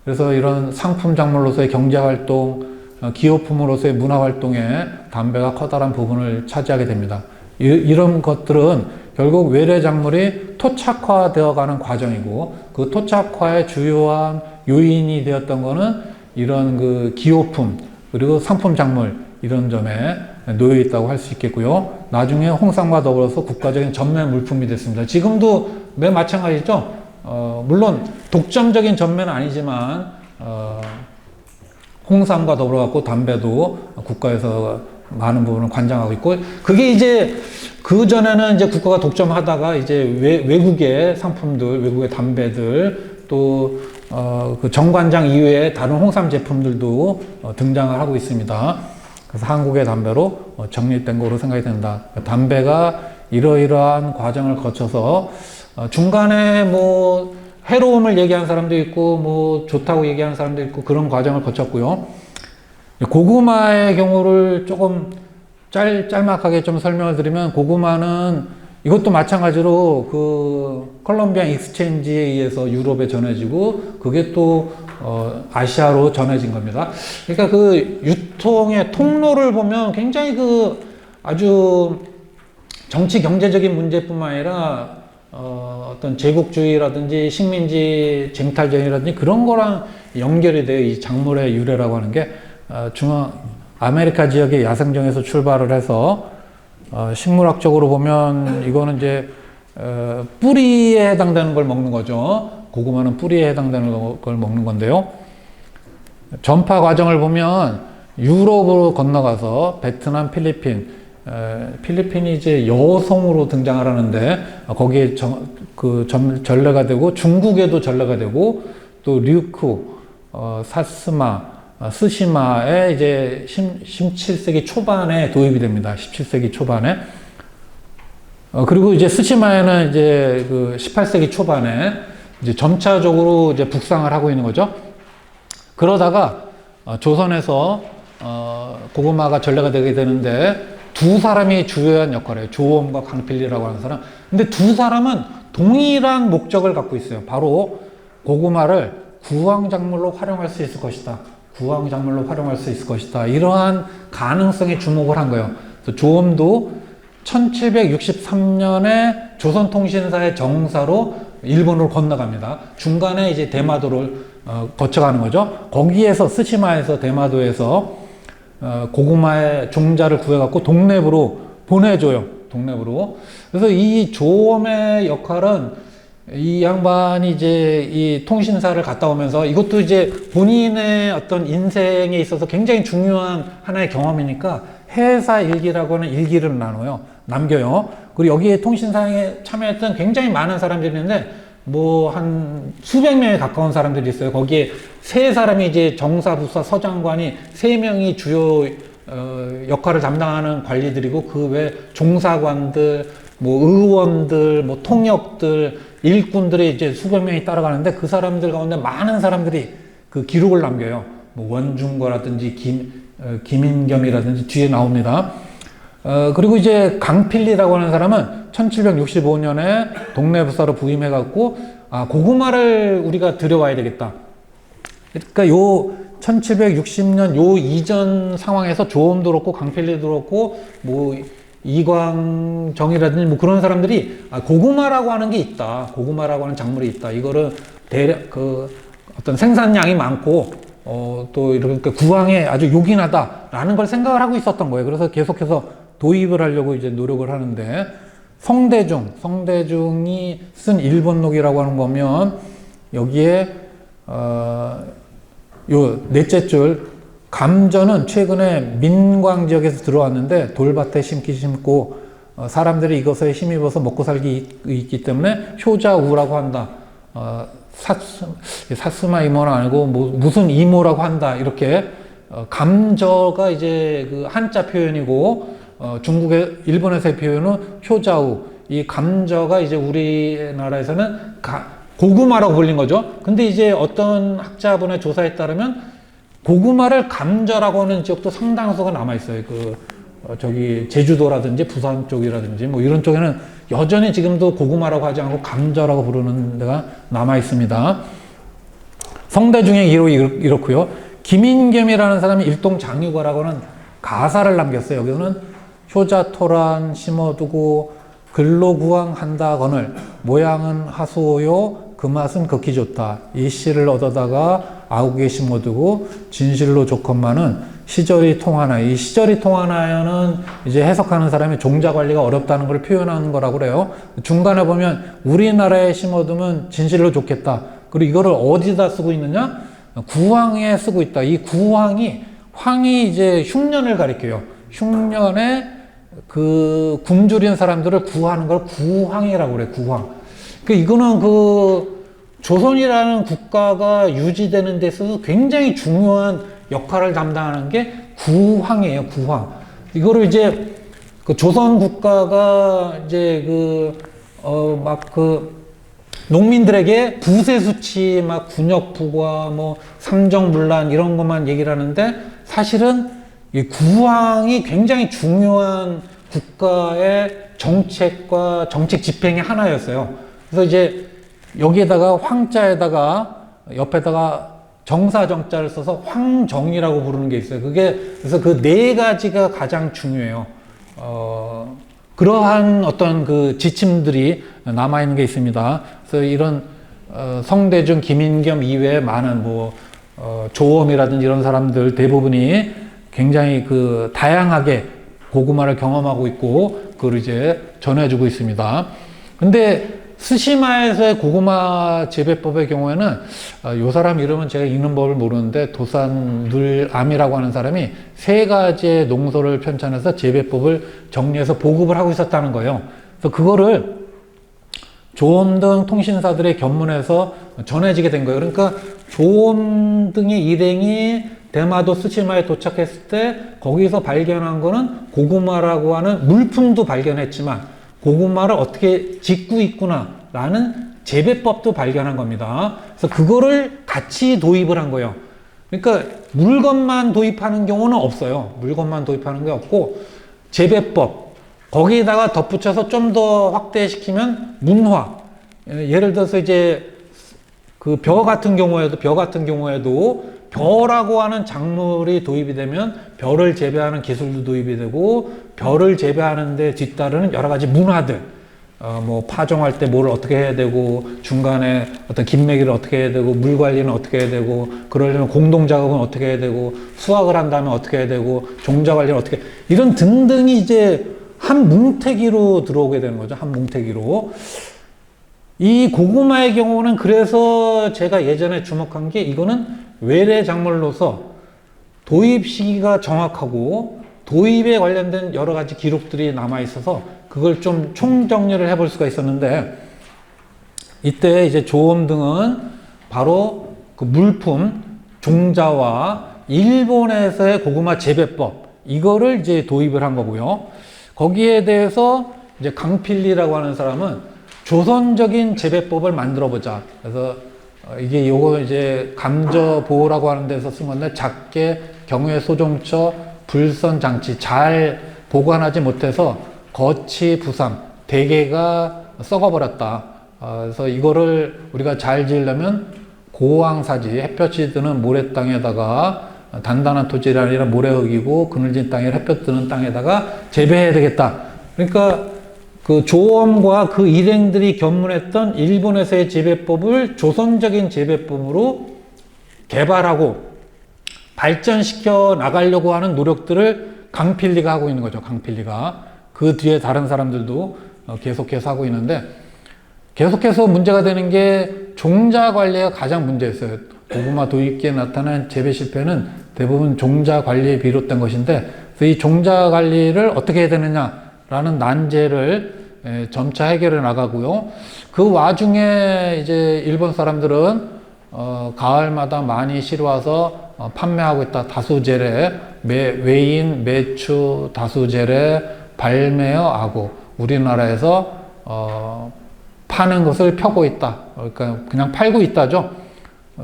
그래서 이런 상품 작물로서의 경제활동, 기호품으로서의 문화활동에 담배가 커다란 부분을 차지하게 됩니다. 이런 것들은 결국 외래 작물이 토착화되어가는 과정이고, 그 토착화의 주요한 요인이 되었던 것은 이런 그 기호품 그리고 상품 작물, 이런 점에 놓여 있다고 할 수 있겠고요. 나중에 홍삼과 더불어서 국가적인 전매 물품이 됐습니다. 지금도 맨 마찬가지죠. 물론 독점적인 전매는 아니지만 홍삼과 더불어 갖고 담배도 국가에서 많은 부분을 관장하고 있고, 그게 이제 그 전에는 이제 국가가 독점하다가 이제 외국의 상품들, 외국의 담배들, 또 그 정관장 이외에 다른 홍삼 제품들도 등장을 하고 있습니다. 그래서 한국의 담배로 정립된 거로 생각이 된다. 담배가 이러이러한 과정을 거쳐서 중간에 뭐 해로움을 얘기하는 사람도 있고, 뭐 좋다고 얘기하는 사람도 있고, 그런 과정을 거쳤고요. 고구마의 경우를 조금 짤막하게 좀 설명을 드리면, 고구마는 이것도 마찬가지로 그 컬럼비안 익스체인지에 의해서 유럽에 전해지고, 그게 또 아시아로 전해진 겁니다. 그러니까 그 유통의 통로를 보면 굉장히 그 아주 정치 경제적인 문제뿐만 아니라 어떤 제국주의라든지 식민지 쟁탈전이라든지 그런 거랑 연결이 돼요. 이 작물의 유래라고 하는 게 아메리카 지역의 야생정에서 출발을 해서 식물학적으로 보면 이거는 이제 뿌리에 해당되는 걸 먹는 거죠. 고구마는 뿌리에 해당되는 걸 먹는 건데요. 전파 과정을 보면 유럽으로 건너가서 베트남, 필리핀이 이제 여성으로 등장을 하는데, 거기에 전래가 되고, 중국에도 전래가 되고, 또 류쿠, 사스마, 스시마에 이제 17세기 초반에 도입이 됩니다. 17세기 초반에. 그리고 이제 스시마에는 이제 그 18세기 초반에 이제 점차적으로 이제 북상을 하고 있는 거죠. 그러다가 조선에서 고구마가 전래가 되게 되는데, 두 사람이 주요한 역할을 해요. 조엄과 광필리라고 하는 사람. 근데 두 사람은 동일한 목적을 갖고 있어요. 바로 고구마를 구황작물로 활용할 수 있을 것이다. 구황작물로 활용할 수 있을 것이다. 이러한 가능성에 주목을 한 거예요. 조엄도 1763년에 조선통신사의 정사로 일본으로 건너갑니다. 중간에 이제 대마도를 거쳐가는 거죠. 거기에서 스시마에서 대마도에서 고구마의 종자를 구해갖고 동래부로 보내줘요. 동래부로. 그래서 이 조엄의 역할은, 이 양반이 이제 이 통신사를 갔다 오면서, 이것도 이제 본인의 어떤 인생에 있어서 굉장히 중요한 하나의 경험이니까 해사 일기라고 하는 일기를 남겨요. 그리고 여기에 통신사에 참여했던 굉장히 많은 사람들이 있는데, 뭐 한 수백 명에 가까운 사람들이 있어요. 거기에 세 사람이 이제 정사부사 서장관이 세 명이 주요 역할을 담당하는 관리들이고, 그 외 종사관들, 뭐 의원들, 뭐 통역들, 일꾼들이 이제 수백 명이 따라가는데 그 사람들 가운데 많은 사람들이 그 기록을 남겨요. 뭐 원중거라든지 김인겸이라든지 뒤에 나옵니다. 그리고 이제 강필리라고 하는 사람은 1765년에 동네 부사로 부임해갖고, 고구마를 우리가 들여와야 되겠다. 그러니까 요 1760년 요 이전 상황에서 조엄도 그렇고 강필리도 그렇고 뭐 이광정이라든지 뭐 그런 사람들이 고구마라고 하는 게 있다. 고구마라고 하는 작물이 있다. 이거를 대략 어떤 생산량이 많고 또 이렇게 구황에 아주 요긴하다라는 걸 생각을 하고 있었던 거예요. 그래서 계속해서 도입을 하려고 이제 노력을 하는데, 성대중이 쓴 일본록이라고 하는 거면 여기에 요 넷째 줄, 감전은 최근에 민광 지역에서 들어왔는데 돌밭에 심고 사람들이 이것에 힘입어서 먹고 살기 있기 때문에 효자우라고 한다. 사스마 이모는 아니고 무슨 이모라고 한다. 이렇게 감저가 이제 그 한자 표현이고 일본에서의 표현은 효자우. 이 감저가 이제 우리나라에서는 고구마라고 불린 거죠. 근데 이제 어떤 학자분의 조사에 따르면 고구마를 감저라고 하는 지역도 상당수가 남아있어요. 저기 제주도라든지 부산 쪽이라든지 뭐 이런 쪽에는 여전히 지금도 고구마라고 하지 않고 감저라고 부르는 데가 남아있습니다. 성대중의 기록이 이렇고요. 김인겸이라는 사람이 일동장유가라고 하는 가사를 남겼어요. 여기서는 효자토란 심어두고 근로구황한다거늘 모양은 하수오요 그 맛은 극히 좋다. 이 씨를 얻어다가 아우게 심어두고 진실로 좋건만은 시절이 통하나. 이 시절이 통하나요는 이제 해석하는 사람이 종자 관리가 어렵다는 걸 표현하는 거라고 그래요. 중간에 보면 우리나라에 심어두면 진실로 좋겠다. 그리고 이거를 어디다 쓰고 있느냐? 구황에 쓰고 있다. 이 황이 이제 흉년을 가리켜요. 흉년에 굶주린 사람들을 구하는 걸 구황이라고 그래, 구황. 이거는 조선이라는 국가가 유지되는 데 있어서 굉장히 중요한 역할을 담당하는 게 구황이에요, 구황. 이거를 이제 조선 국가가 이제 농민들에게 부세 수치, 군역부과 삼정문란 이런 것만 얘기를 하는데, 사실은 이 구황이 굉장히 중요한 국가의 정책과 정책 집행의 하나였어요. 그래서 이제 여기에다가 황자에다가 옆에다가 정사정자를 써서 황정이라고 부르는 게 있어요. 그래서 그 네 가지가 가장 중요해요. 그러한 어떤 지침들이 남아있는 게 있습니다. 그래서 이런 성대중, 김인겸 이외에 많은 조엄이라든지 이런 사람들 대부분이 굉장히 다양하게 고구마를 경험하고 있고 그걸 이제 전해주고 있습니다. 근데 스시마에서의 고구마 재배법의 경우에는 요 사람 이름은 제가 읽는 법을 모르는데 도산눌암이라고 하는 사람이 3가지의 농소를 편찬해서 재배법을 정리해서 보급을 하고 있었다는 거예요. 그래서 그거를 조엄 등 통신사들의 견문에서 전해지게 된 거예요. 그러니까 조엄 등의 일행이 대마도 스시마에 도착했을 때 거기서 발견한 거는 고구마라고 하는 물품도 발견했지만 고구마를 어떻게 짓고 있구나라는 재배법도 발견한 겁니다. 그래서 그거를 같이 도입을 한 거예요. 그러니까 물건만 도입하는 경우는 없어요. 물건만 도입하는 게 없고 재배법 거기에다가 덧붙여서 좀 더 확대시키면 문화. 예를 들어서 이제 벼 같은 경우에도 벼라고 하는 작물이 도입이 되면 벼를 재배하는 기술도 도입이 되고 벼를 재배하는 데 뒤따르는 여러 가지 문화들, 파종할 때 뭘 어떻게 해야 되고 중간에 어떤 김매기를 어떻게 해야 되고 물 관리는 어떻게 해야 되고 그러려면 공동 작업은 어떻게 해야 되고 수확을 한다면 어떻게 해야 되고 종자 관리는 어떻게 이런 등등이 이제 한 뭉태기로 들어오게 되는 거죠. 한 뭉태기로. 이 고구마의 경우는 그래서 제가 예전에 주목한 게 이거는 외래 작물로서 도입 시기가 정확하고 도입에 관련된 여러 가지 기록들이 남아 있어서 그걸 좀 총정리를 해볼 수가 있었는데 이때 이제 조엄 등은 바로 물품 종자와 일본에서의 고구마 재배법 이거를 이제 도입을 한 거고요. 거기에 대해서 이제 강필리라고 하는 사람은 조선적인 재배법을 만들어 보자. 그래서 이게 요거 이제 감저 보호라고 하는 데서 쓴 건데, 작게 경외 소종처 불선 장치 잘 보관하지 못해서 거치 부상 대게가 썩어버렸다. 그래서 이거를 우리가 잘 지으려면 고황사지, 햇볕이 드는 모래 땅에다가, 단단한 토질이 아니라 모래흙이고 그늘진 땅에 햇볕 드는 땅에다가 재배해야 되겠다. 그러니까 그 조엄과 그 일행들이 견문했던 일본에서의 재배법을 조선적인 재배법으로 개발하고 발전시켜 나가려고 하는 노력들을 강필리가 하고 있는 거죠. 강필리가. 그 뒤에 다른 사람들도 계속해서 하고 있는데, 계속해서 문제가 되는 게 종자 관리가 가장 문제였어요. 고구마 도입기에 나타난 재배 실패는 대부분 종자 관리에 비롯된 것인데, 그래서 이 종자 관리를 어떻게 해야 되느냐라는 난제를 점차 해결해 나가고요. 그 와중에 이제 일본 사람들은 가을마다 많이 실어와서 판매하고 있다. 다수제래, 외인, 매추, 다수제래, 발매어, 아구. 우리나라에서 파는 것을 펴고 있다. 그러니까 그냥 팔고 있다죠.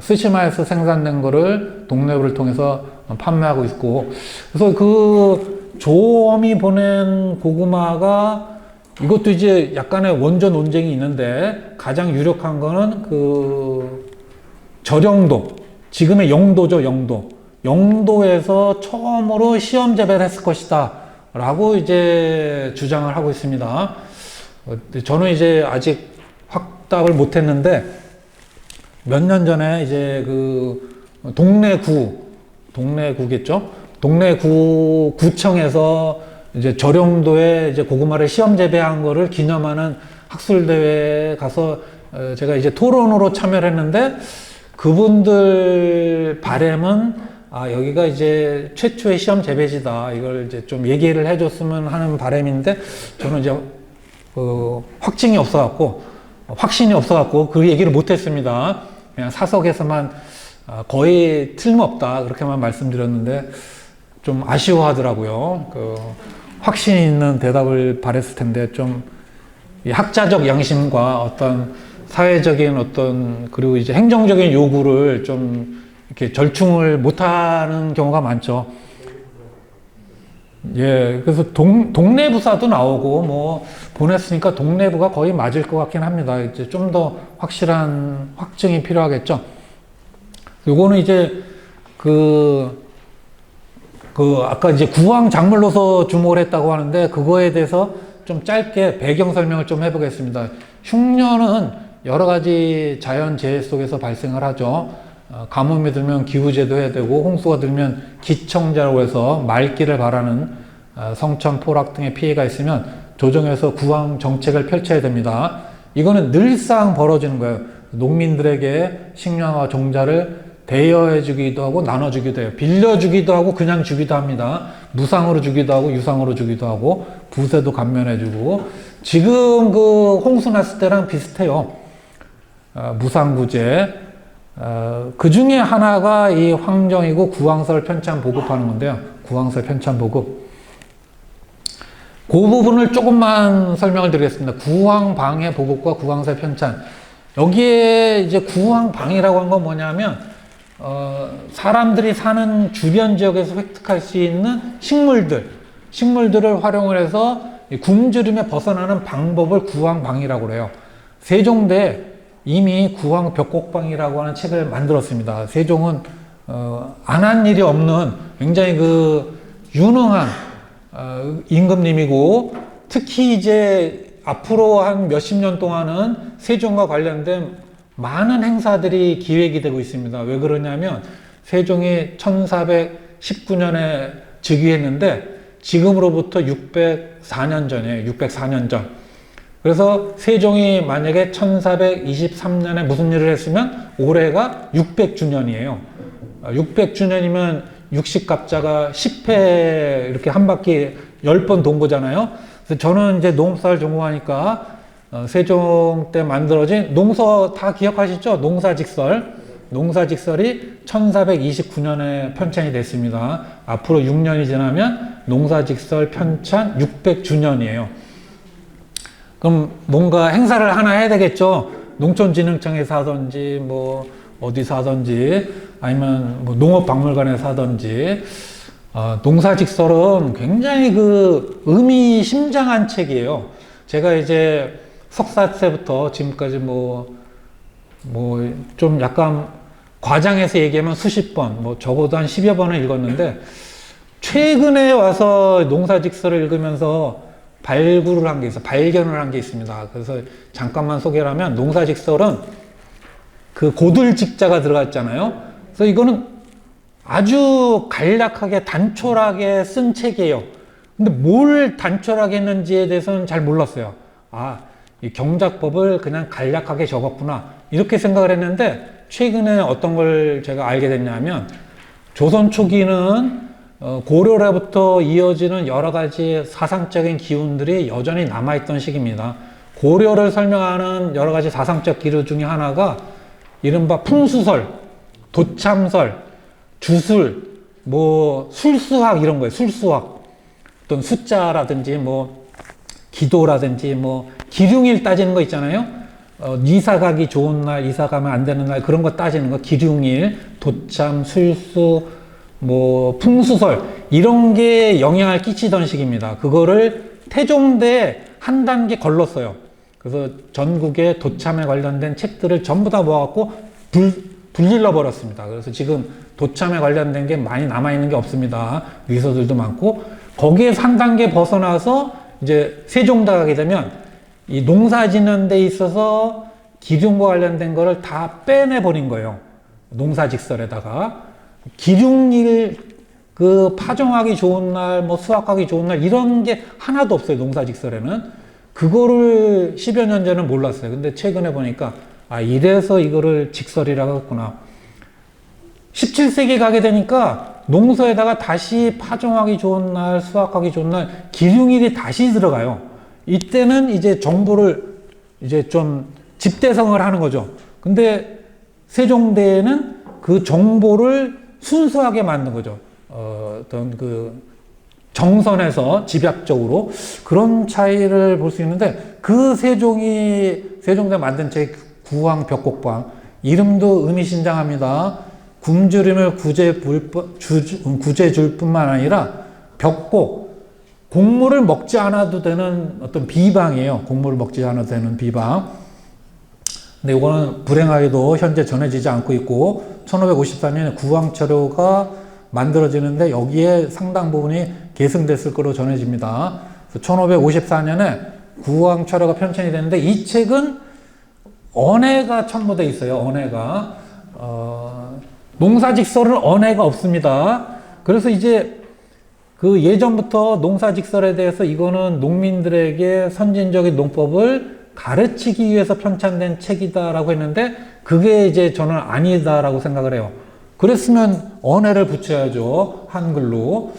스시마에서 생산된 거를 동네부를 통해서 판매하고 있고, 그래서 그 조엄이 보낸 고구마가, 이것도 이제 약간의 원조 논쟁이 있는데, 가장 유력한 거는 그 저령도, 지금의 영도죠. 영도에서 처음으로 시험 재배를 했을 것이다 라고 이제 주장을 하고 있습니다. 저는 이제 아직 확답을 못 했는데, 몇 년 전에 이제 그 동래구겠죠? 동래구청에서 이제 저령도에 이제 고구마를 시험 재배한 거를 기념하는 학술대회에 가서 제가 이제 토론으로 참여를 했는데, 그분들 바람은 여기가 이제 최초의 시험 재배지다. 이걸 이제 좀 얘기를 해줬으면 하는 바람인데, 저는 이제 확신이 없어갖고 그 얘기를 못했습니다. 그냥 사석에서만 거의 틀림없다 그렇게만 말씀드렸는데, 좀 아쉬워하더라고요. 그 확신 있는 대답을 바랬을 텐데, 좀 이 학자적 양심과 어떤 사회적인 그리고 이제 행정적인 요구를 좀 이렇게 절충을 못하는 경우가 많죠. 예, 그래서 동래부사도 나오고 뭐 보냈으니까 동래부가 거의 맞을 것 같긴 합니다. 이제 좀 더 확실한 확증이 필요하겠죠. 요거는 이제 아까 이제 구황 작물로서 주목을 했다고 하는데, 그거에 대해서 좀 짧게 배경 설명을 좀 해보겠습니다. 흉년은 여러 가지 자연재해 속에서 발생을 하죠. 가뭄이 들면 기후제도 해야 되고, 홍수가 들면 기청자라고 해서 말기를 바라는 성천, 포락 등의 피해가 있으면 조정해서 구황 정책을 펼쳐야 됩니다. 이거는 늘상 벌어지는 거예요. 농민들에게 식량과 종자를 대여해주기도 하고 나눠주기도 해요. 빌려주기도 하고 그냥 주기도 합니다. 무상으로 주기도 하고 유상으로 주기도 하고, 부세도 감면해주고, 지금 그 홍수 났을 때랑 비슷해요. 무상구제. 그 중에 하나가 이 황정이고 구황설 편찬 보급하는 건데요. 구황설 편찬 보급. 그 부분을 조금만 설명을 드리겠습니다. 구황방해 보급과 구황설 편찬. 여기에 이제 구황방이라고 한 건 뭐냐면, 사람들이 사는 주변 지역에서 획득할 수 있는 식물들을 활용을 해서 굶주림에 벗어나는 방법을 구황방이라고 그래요. 세종대에 이미 구황벽곡방이라고 하는 책을 만들었습니다. 세종은 안 한 일이 없는 굉장히 유능한 임금님이고, 특히 이제 앞으로 한 몇십 년 동안은 세종과 관련된 많은 행사들이 기획이 되고 있습니다. 왜 그러냐면, 세종이 1419년에 즉위했는데 지금으로부터 604년 전이에요. 604년 전. 그래서 세종이 만약에 1423년에 무슨 일을 했으면 올해가 600주년이에요. 600주년이면 60갑자가 10회 이렇게 한 바퀴 10번 돈 거잖아요. 그래서 저는 이제 농사를 전공하니까 세종 때 만들어진 농서 다 기억하시죠? 농사직설이 1429년에 편찬이 됐습니다. 앞으로 6년이 지나면 농사직설 편찬 600주년이에요. 그럼 뭔가 행사를 하나 해야 되겠죠. 농촌진흥청에서 하든지 뭐 어디서 하든지 아니면 뭐 농업박물관에서 하든지 농사직설은 굉장히 그 의미심장한 책이에요. 제가 이제 석사 때부터 지금까지 뭐 좀 약간 과장해서 얘기하면 수십 번, 뭐 적어도 한 10여 번을 읽었는데 최근에 와서 농사직설을 읽으면서 발견을 한 게 있습니다. 그래서 잠깐만 소개를 하면 농사직설은 그 고들직자가 들어갔잖아요. 그래서 이거는 아주 간략하게 단촐하게 쓴 책이에요. 근데 뭘 단촐하게 했는지에 대해서는 잘 몰랐어요. 이 경작법을 그냥 간략하게 적었구나. 이렇게 생각을 했는데 최근에 어떤 걸 제가 알게 됐냐면 조선 초기는 고려로부터 이어지는 여러 가지 사상적인 기운들이 여전히 남아있던 시기입니다. 고려를 설명하는 여러 가지 사상적 기류 중에 하나가 이른바 풍수설, 도참설, 주술, 뭐 술수학 이런 거예요. 술수학. 어떤 숫자라든지 뭐 기도라든지 뭐 기륭일 따지는 거 있잖아요. 이사 가기 좋은 날, 이사 가면 안 되는 날 그런 거 따지는 거 기륭일, 도참, 술수, 뭐 풍수설 이런 게 영향을 끼치던 시기입니다. 그거를 태종대에 한 단계 걸렀어요. 그래서 전국에 도참에 관련된 책들을 전부 다 모아갖고 불질러 버렸습니다. 그래서 지금 도참에 관련된 게 많이 남아있는 게 없습니다. 위서들도 많고 거기에서 한 단계 벗어나서 이제 세종대 가게 되면 이 농사 짓는 데 있어서 기륭과 관련된 거를 다 빼내버린 거예요. 농사직설에다가 기륭일 그 파종하기 좋은 날, 뭐 수확하기 좋은 날 이런 게 하나도 없어요. 농사직설에는. 그거를 10여 년 전에는 몰랐어요. 근데 최근에 보니까 이래서 이거를 직설이라고 했구나. 17세기 가게 되니까 농서에다가 다시 파종하기 좋은 날, 수확하기 좋은 날 기륭일이 다시 들어가요. 이때는 이제 정보를 이제 좀 집대성을 하는 거죠. 근데 세종대에는 그 정보를 순수하게 만든 거죠. 어떤 그 정선에서 집약적으로 그런 차이를 볼 수 있는데 그 세종대 만든 책 구황 벽곡방 이름도 의미심장합니다. 굶주림을 구제 줄 뿐만 아니라 벽곡 곡물을 먹지 않아도 되는 어떤 비방이에요. 곡물을 먹지 않아도 되는 비방. 근데 이거는 불행하게도 현재 전해지지 않고 있고 1554년에 구황철효가 만들어지는데 여기에 상당 부분이 계승됐을 거로 전해집니다. 1554년에 구황철효가 편찬이 되는데 이 책은 언해가 첨부되어 있어요. 언해가 농사직설은 언해가 없습니다. 그래서 이제 그 예전부터 농사직설에 대해서 이거는 농민들에게 선진적인 농법을 가르치기 위해서 편찬된 책이다라고 했는데 그게 이제 저는 아니다라고 생각을 해요. 그랬으면 언해를 붙여야죠. 한글로.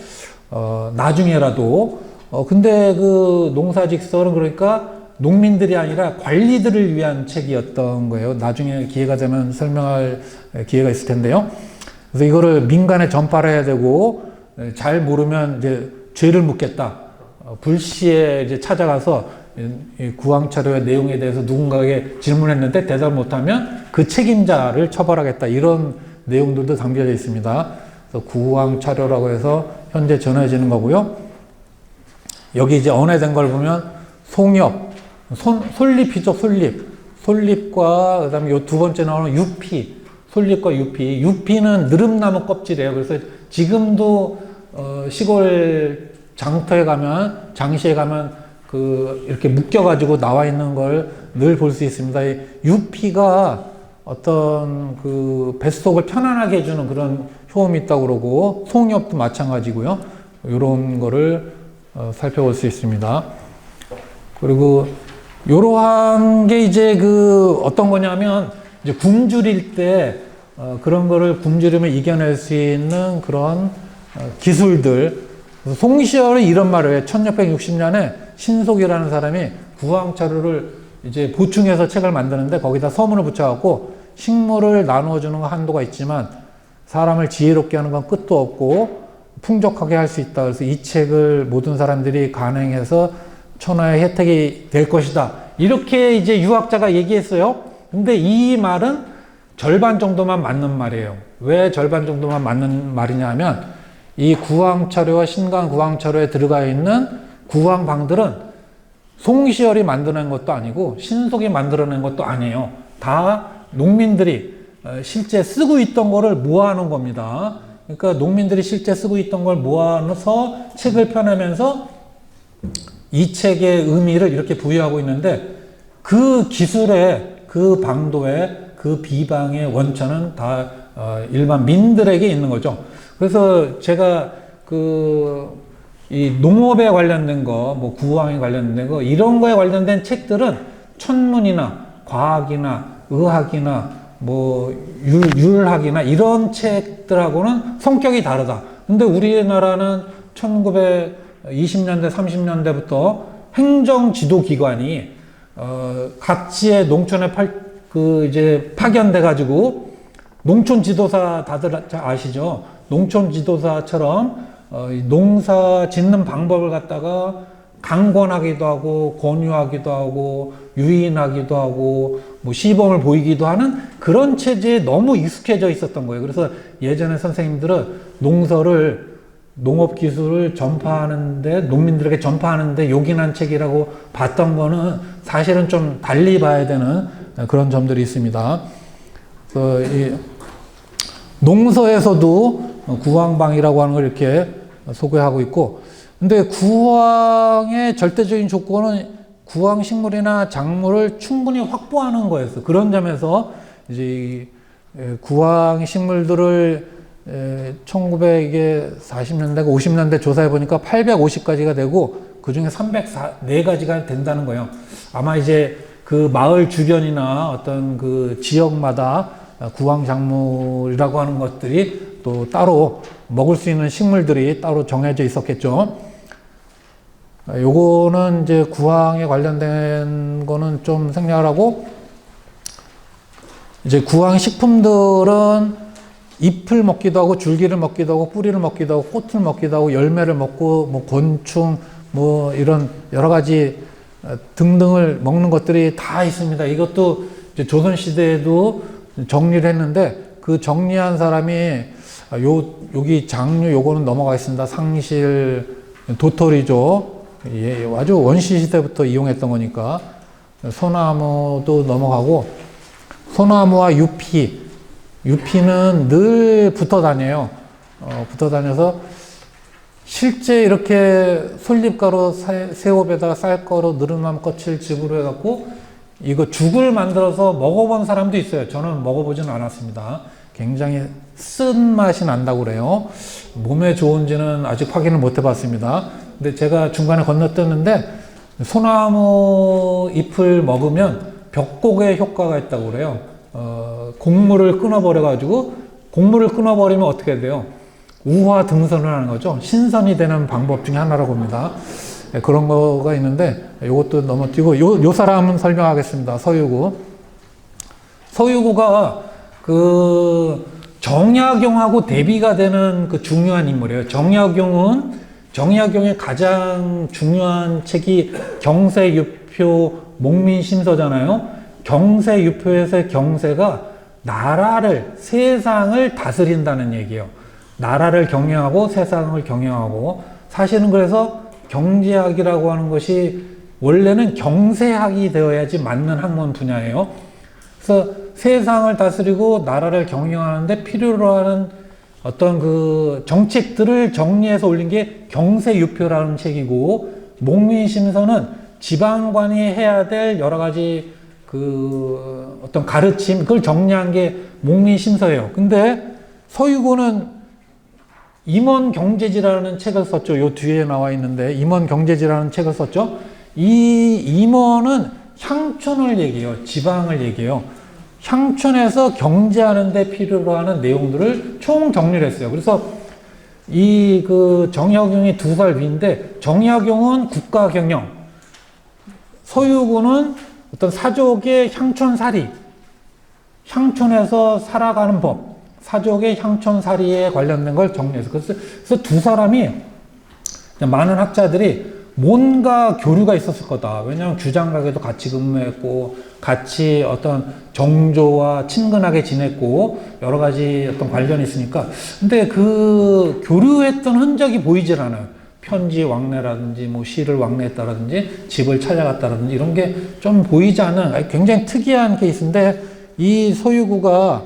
나중에라도. 근데 그 농사직설은 그러니까 농민들이 아니라 관리들을 위한 책이었던 거예요. 나중에 기회가 되면 설명할 기회가 있을 텐데요. 그래서 이거를 민간에 전파를 해야 되고 잘 모르면 이제 죄를 묻겠다. 불시에 이제 찾아가서 구황철효의 내용에 대해서 누군가에게 질문했는데 대답을 못하면 그 책임자를 처벌하겠다. 이런 내용들도 담겨져 있습니다. 그래서 구황철효라고 해서 현재 전해지는 거고요. 여기 이제 언해된 걸 보면 송엽, 솔잎이죠, 솔잎. 솔잎과 그다음에 요 두 번째 나오는 유피, 솔잎과 유피. 유피는 느릅나무 껍질이에요. 그래서 지금도 시골 장터에 가면, 장시에 가면 이렇게 묶여가지고 나와 있는 걸 늘 볼 수 있습니다. 이 유피가 어떤 그 뱃속을 편안하게 해주는 그런 효험이 있다고 그러고, 송엽도 마찬가지고요. 이런 거를 살펴볼 수 있습니다. 그리고 이러한 게 이제 어떤 거냐면, 이제 굶주릴 때 그런 거를 굶주림을 이겨낼 수 있는 그런 기술들. 송시열이 이런 말을 해요. 1660년에 신속이라는 사람이 구황철효를 이제 보충해서 책을 만드는데 거기다 서문을 붙여갖고 식물을 나누어주는 건 한도가 있지만 사람을 지혜롭게 하는 건 끝도 없고 풍족하게 할 수 있다. 그래서 이 책을 모든 사람들이 간행해서 천하의 혜택이 될 것이다. 이렇게 이제 유학자가 얘기했어요. 근데 이 말은 절반 정도만 맞는 말이에요. 왜 절반 정도만 맞는 말이냐 하면 이 구황차료와 신간 구황차료에 들어가 있는 구황방들은 송시열이 만들어낸 것도 아니고 신속이 만들어낸 것도 아니에요. 다 농민들이 실제 쓰고 있던 거를 모아놓은 겁니다. 그러니까 농민들이 실제 쓰고 있던 걸 모아서 책을 펴내면서 이 책의 의미를 이렇게 부여하고 있는데 그 기술의 그 방도의 그 비방의 원천은 다 일반 민들에게 있는 거죠. 그래서 제가 이 농업에 관련된 거, 뭐 구황에 관련된 거, 이런 거에 관련된 책들은 천문이나 과학이나 의학이나 뭐 율학이나 이런 책들하고는 성격이 다르다. 근데 우리나라는 1920년대, 30년대부터 행정 지도 기관이 각지의 농촌에 이제 파견돼 가지고 농촌 지도사 다들 아시죠? 농촌 지도사처럼 농사 짓는 방법을 갖다가 강권하기도 하고 권유하기도 하고 유인하기도 하고 뭐 시범을 보이기도 하는 그런 체제에 너무 익숙해져 있었던 거예요. 그래서 예전에 선생님들은 농업 기술을 전파하는데 농민들에게 전파하는데 요긴한 책이라고 봤던 거는 사실은 좀 달리 봐야 되는 그런 점들이 있습니다. 이 농서에서도 구황방이라고 하는 걸 이렇게 소개하고 있고, 근데 구황의 절대적인 조건은 구황 식물이나 작물을 충분히 확보하는 거였어. 그런 점에서 이제 구황 식물들을 1940년대, 50년대 조사해 보니까 850가지가 되고 그 중에 304가지가 된다는 거예요. 아마 이제 그 마을 주변이나 어떤 그 지역마다 구황 작물이라고 하는 것들이 또 따로 먹을 수 있는 식물들이 따로 정해져 있었겠죠. 요거는 이제 구황에 관련된 거는 좀 생략을 하고, 이제 구황 식품들은 잎을 먹기도 하고 줄기를 먹기도 하고 뿌리를 먹기도 하고 꽃을 먹기도 하고 열매를 먹고 뭐 곤충 뭐 이런 여러 가지 등등을 먹는 것들이 다 있습니다. 이것도 이제 조선 시대에도 정리를 했는데 그 정리한 사람이 여기 장류 요거는 넘어가 있습니다. 상실 도토리죠. 예, 아주 원시 시대부터 이용했던 거니까. 소나무도 넘어가고, 소나무와 유피는 늘 붙어 다녀요. 붙어 다녀서 실제 이렇게 솔잎가루 새우에다가 쌀가루 느릅나무 껍질 즙으로 해갖고 이거 죽을 만들어서 먹어본 사람도 있어요. 저는 먹어보지는 않았습니다. 굉장히 쓴 맛이 난다고 그래요. 몸에 좋은지는 아직 확인을 못 해봤습니다. 근데 제가 중간에 건너뛰었는데 소나무 잎을 먹으면 벽곡에 효과가 있다고 그래요. 곡물을 끊어버려가지고, 곡물을 끊어버리면 어떻게 돼요? 우화 등선을 하는 거죠. 신선이 되는 방법 중에 하나라고 봅니다. 그런 거가 있는데 이것도 넘어뛰고 요 사람은 설명하겠습니다. 서유구가 그 정약용하고 대비가 되는 그 중요한 인물이에요. 정약용의 가장 중요한 책이 경세유표 목민심서잖아요. 경세유표에서의 경세가 나라를, 세상을 다스린다는 얘기예요. 나라를 경영하고 세상을 경영하고, 사실은 그래서 경제학이라고 하는 것이 원래는 경세학이 되어야지 맞는 학문 분야예요. 그래서 세상을 다스리고 나라를 경영하는데 필요로 하는 어떤 그 정책들을 정리해서 올린 게 경세유표라는 책이고, 목민심서는 지방관이 해야 될 여러 가지 그 어떤 가르침, 그걸 정리한 게 목민심서예요. 근데 서유고는 임원경제지라는 책을 썼죠. 요 뒤에 나와 있는데 임원경제지라는 책을 썼죠. 이 임원은 향촌을 얘기해요. 지방을 얘기해요. 향촌에서 경제하는 데 필요로 하는 내용들을 총 정리를 했어요. 그래서 이 그 정약용이 2살 위인데, 정약용은 국가경영, 서유구는 어떤 사족의 향촌살이, 향촌에서 살아가는 법, 사족의 향촌살이에 관련된 걸 정리해서, 그래서 두 사람이 많은 학자들이 뭔가 교류가 있었을 거다. 왜냐하면 규장각에도 같이 근무했고, 같이 어떤 정조와 친근하게 지냈고, 여러 가지 어떤 관련이 있으니까. 근데 그 교류했던 흔적이 보이질 않아요. 편지 왕래라든지, 뭐 시를 왕래했다라든지, 집을 찾아갔다라든지, 이런 게 좀 보이지 않는 굉장히 특이한 케이스인데, 이 소유구가,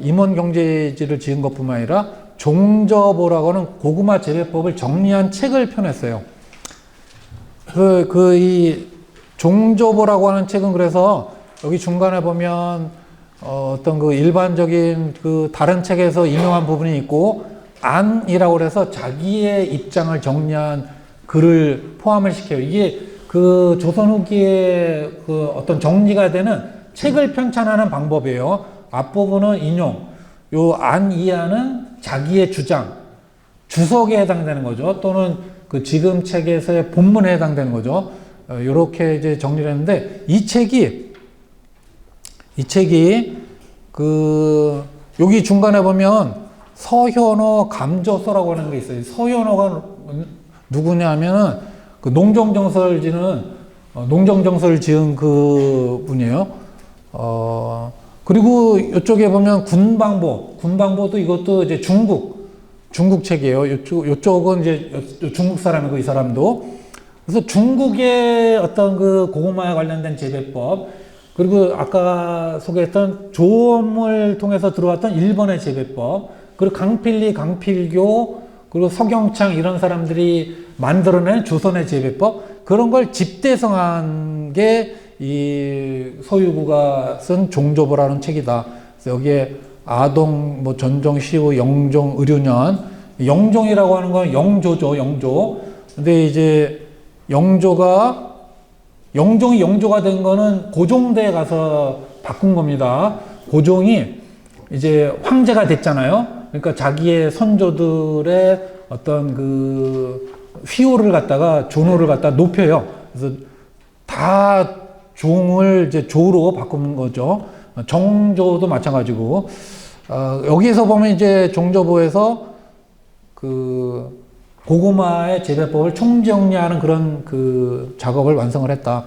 임원 경제지를 지은 것 뿐만 아니라, 종저보라고 하는 고구마 재배법을 정리한 책을 펴냈어요. 이 종저보라고 하는 책은 그래서 여기 중간에 보면 어떤 그 일반적인 그 다른 책에서 인용한 부분이 있고 안이라고 그래서 자기의 입장을 정리한 글을 포함을 시켜요. 이게 그 조선 후기에 그 어떤 정리가 되는 책을 편찬하는 방법이에요. 앞부분은 인용, 요 안 이하는 자기의 주장, 주석에 해당되는 거죠. 또는 그 지금 책에서의 본문에 해당되는 거죠. 요렇게 이제 정리를 했는데, 이 책이 그 여기 중간에 보면 서현호 감조서라고 하는 게 있어요. 서현호가 누구냐면은 그 농정정서를 지은 그 분이에요. 그리고 이쪽에 보면 군방보도 이것도 이제 중국 책이에요. 요쪽은 이제 중국 사람이고, 이 사람도. 그래서 중국의 어떤 그 고구마에 관련된 재배법, 그리고 아까 소개했던 조엄을 통해서 들어왔던 일본의 재배법, 그리고 강필리, 강필교, 그리고 서경창 이런 사람들이 만들어낸 조선의 재배법, 그런 걸 집대성한 게 이 소유구가 쓴 종조보라는 책이다. 그래서 여기에 아동, 뭐 전종, 시우, 영종, 의류년, 영종이라고 하는 건 영조죠, 영조. 근데 이제 영종이 영조가 된 거는 고종대에 가서 바꾼 겁니다. 고종이 이제 황제가 됐잖아요. 그러니까 자기의 선조들의 어떤 그 휘호를 갖다가 존호를 갖다 높여요. 그래서 다 종을 이제 조로 바꾸는 거죠. 정조도 마찬가지고. 여기에서 보면 이제 종조보에서 그 고구마의 재배법을 총정리하는 그런 그 작업을 완성을 했다.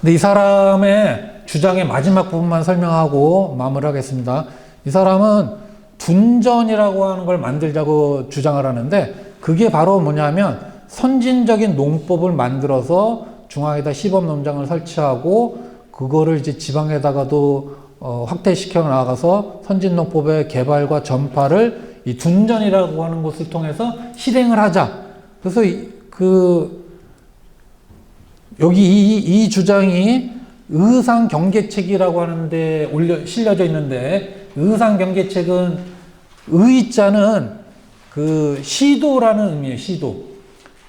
근데 이 사람의 주장의 마지막 부분만 설명하고 마무리하겠습니다. 이 사람은 둔전이라고 하는 걸 만들자고 주장을 하는데, 그게 바로 뭐냐면 선진적인 농법을 만들어서 중앙에다 시범농장을 설치하고 그거를 이제 지방에다가도 확대시켜 나가서 선진농법의 개발과 전파를 이 둔전이라고 하는 곳을 통해서 실행을 하자. 그래서 여기 이 주장이 의상경계책이라고 하는데 실려져 있는데, 의상경계책은 의자는 그 시도라는 의미예요. 시도.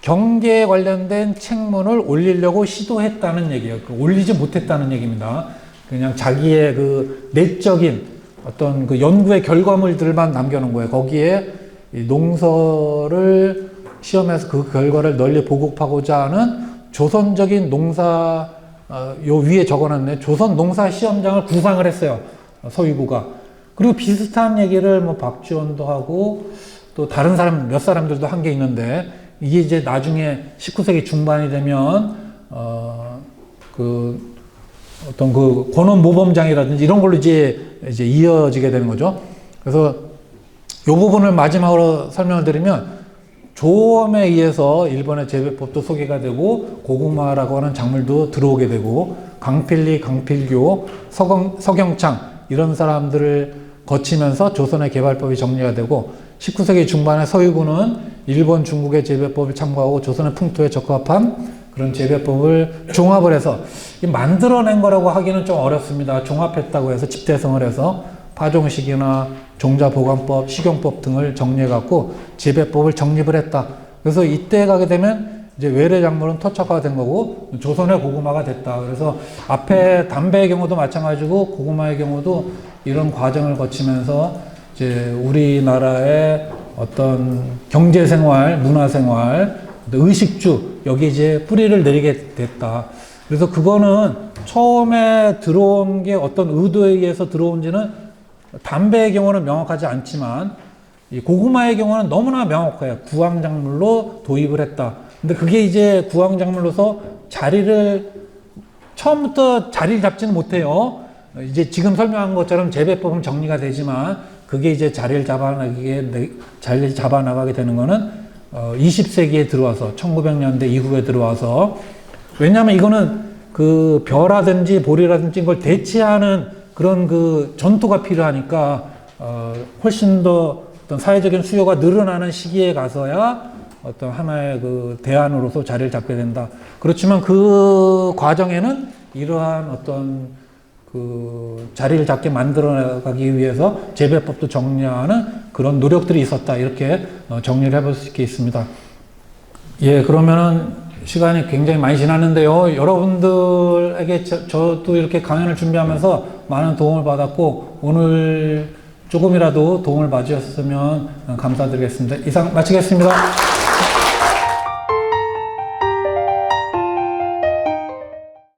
경계에 관련된 책문을 올리려고 시도했다는 얘기예요. 올리지 못했다는 얘기입니다. 그냥 자기의 그 내적인 어떤 그 연구의 결과물들만 남겨놓은 거예요. 거기에 이 농서를 시험해서 그 결과를 널리 보급하고자 하는 조선적인 농사, 요 위에 적어놨네. 조선 농사 시험장을 구상을 했어요. 서유구가. 그리고 비슷한 얘기를 뭐 박지원도 하고 또 다른 사람, 몇 사람들도 한 게 있는데, 이게 이제 나중에 19세기 중반이 되면, 어떤 그 권원 모범장이라든지 이런 걸로 이제 이어지게 되는 거죠. 그래서 요 부분을 마지막으로 설명을 드리면, 조엄에 의해서 일본의 재배법도 소개가 되고 고구마라고 하는 작물도 들어오게 되고, 강필리, 강필교, 서경창 이런 사람들을 거치면서 조선의 개발법이 정리가 되고, 19세기 중반에 서유구는 일본, 중국의 재배법을 참고하고 조선의 풍토에 적합한 그런 재배법을 종합을 해서 만들어낸 거라고 하기는 좀 어렵습니다. 종합했다고 해서 집대성을 해서 파종식이나 종자보관법, 식용법 등을 정리해갖고 재배법을 정립을 했다. 그래서 이때 가게 되면 이제 외래 작물은 토착화된 거고 조선의 고구마가 됐다. 그래서 앞에 담배의 경우도 마찬가지고 고구마의 경우도 이런 과정을 거치면서 이제 우리나라의 어떤 경제생활, 문화생활, 의식주, 여기 이제 뿌리를 내리게 됐다. 그래서 그거는 처음에 들어온 게 어떤 의도에 의해서 들어온지는 담배의 경우는 명확하지 않지만, 이 고구마의 경우는 너무나 명확해요. 구황작물로 도입을 했다. 근데 그게 이제 구황작물로서 처음부터 자리를 잡지는 못해요. 이제 지금 설명한 것처럼 재배법은 정리가 되지만 그게 이제 자리를 잡아나가게 되는 거는 20세기에 들어와서 1900년대 이후에 들어와서, 왜냐하면 이거는 그 벼라든지 보리라든지 이걸 대체하는 그런 그 전투가 필요하니까 훨씬 더 어떤 사회적인 수요가 늘어나는 시기에 가서야 어떤 하나의 그 대안으로서 자리를 잡게 된다. 그렇지만 그 과정에는 이러한 어떤 그 자리를 잡게 만들어가기 위해서 재배법도 정리하는 그런 노력들이 있었다. 이렇게 정리를 해볼 수 있겠습니다. 예, 그러면은 시간이 굉장히 많이 지났는데요. 여러분들에게 저도 이렇게 강연을 준비하면서 많은 도움을 받았고, 오늘 조금이라도 도움을 받으셨으면 감사드리겠습니다. 이상 마치겠습니다.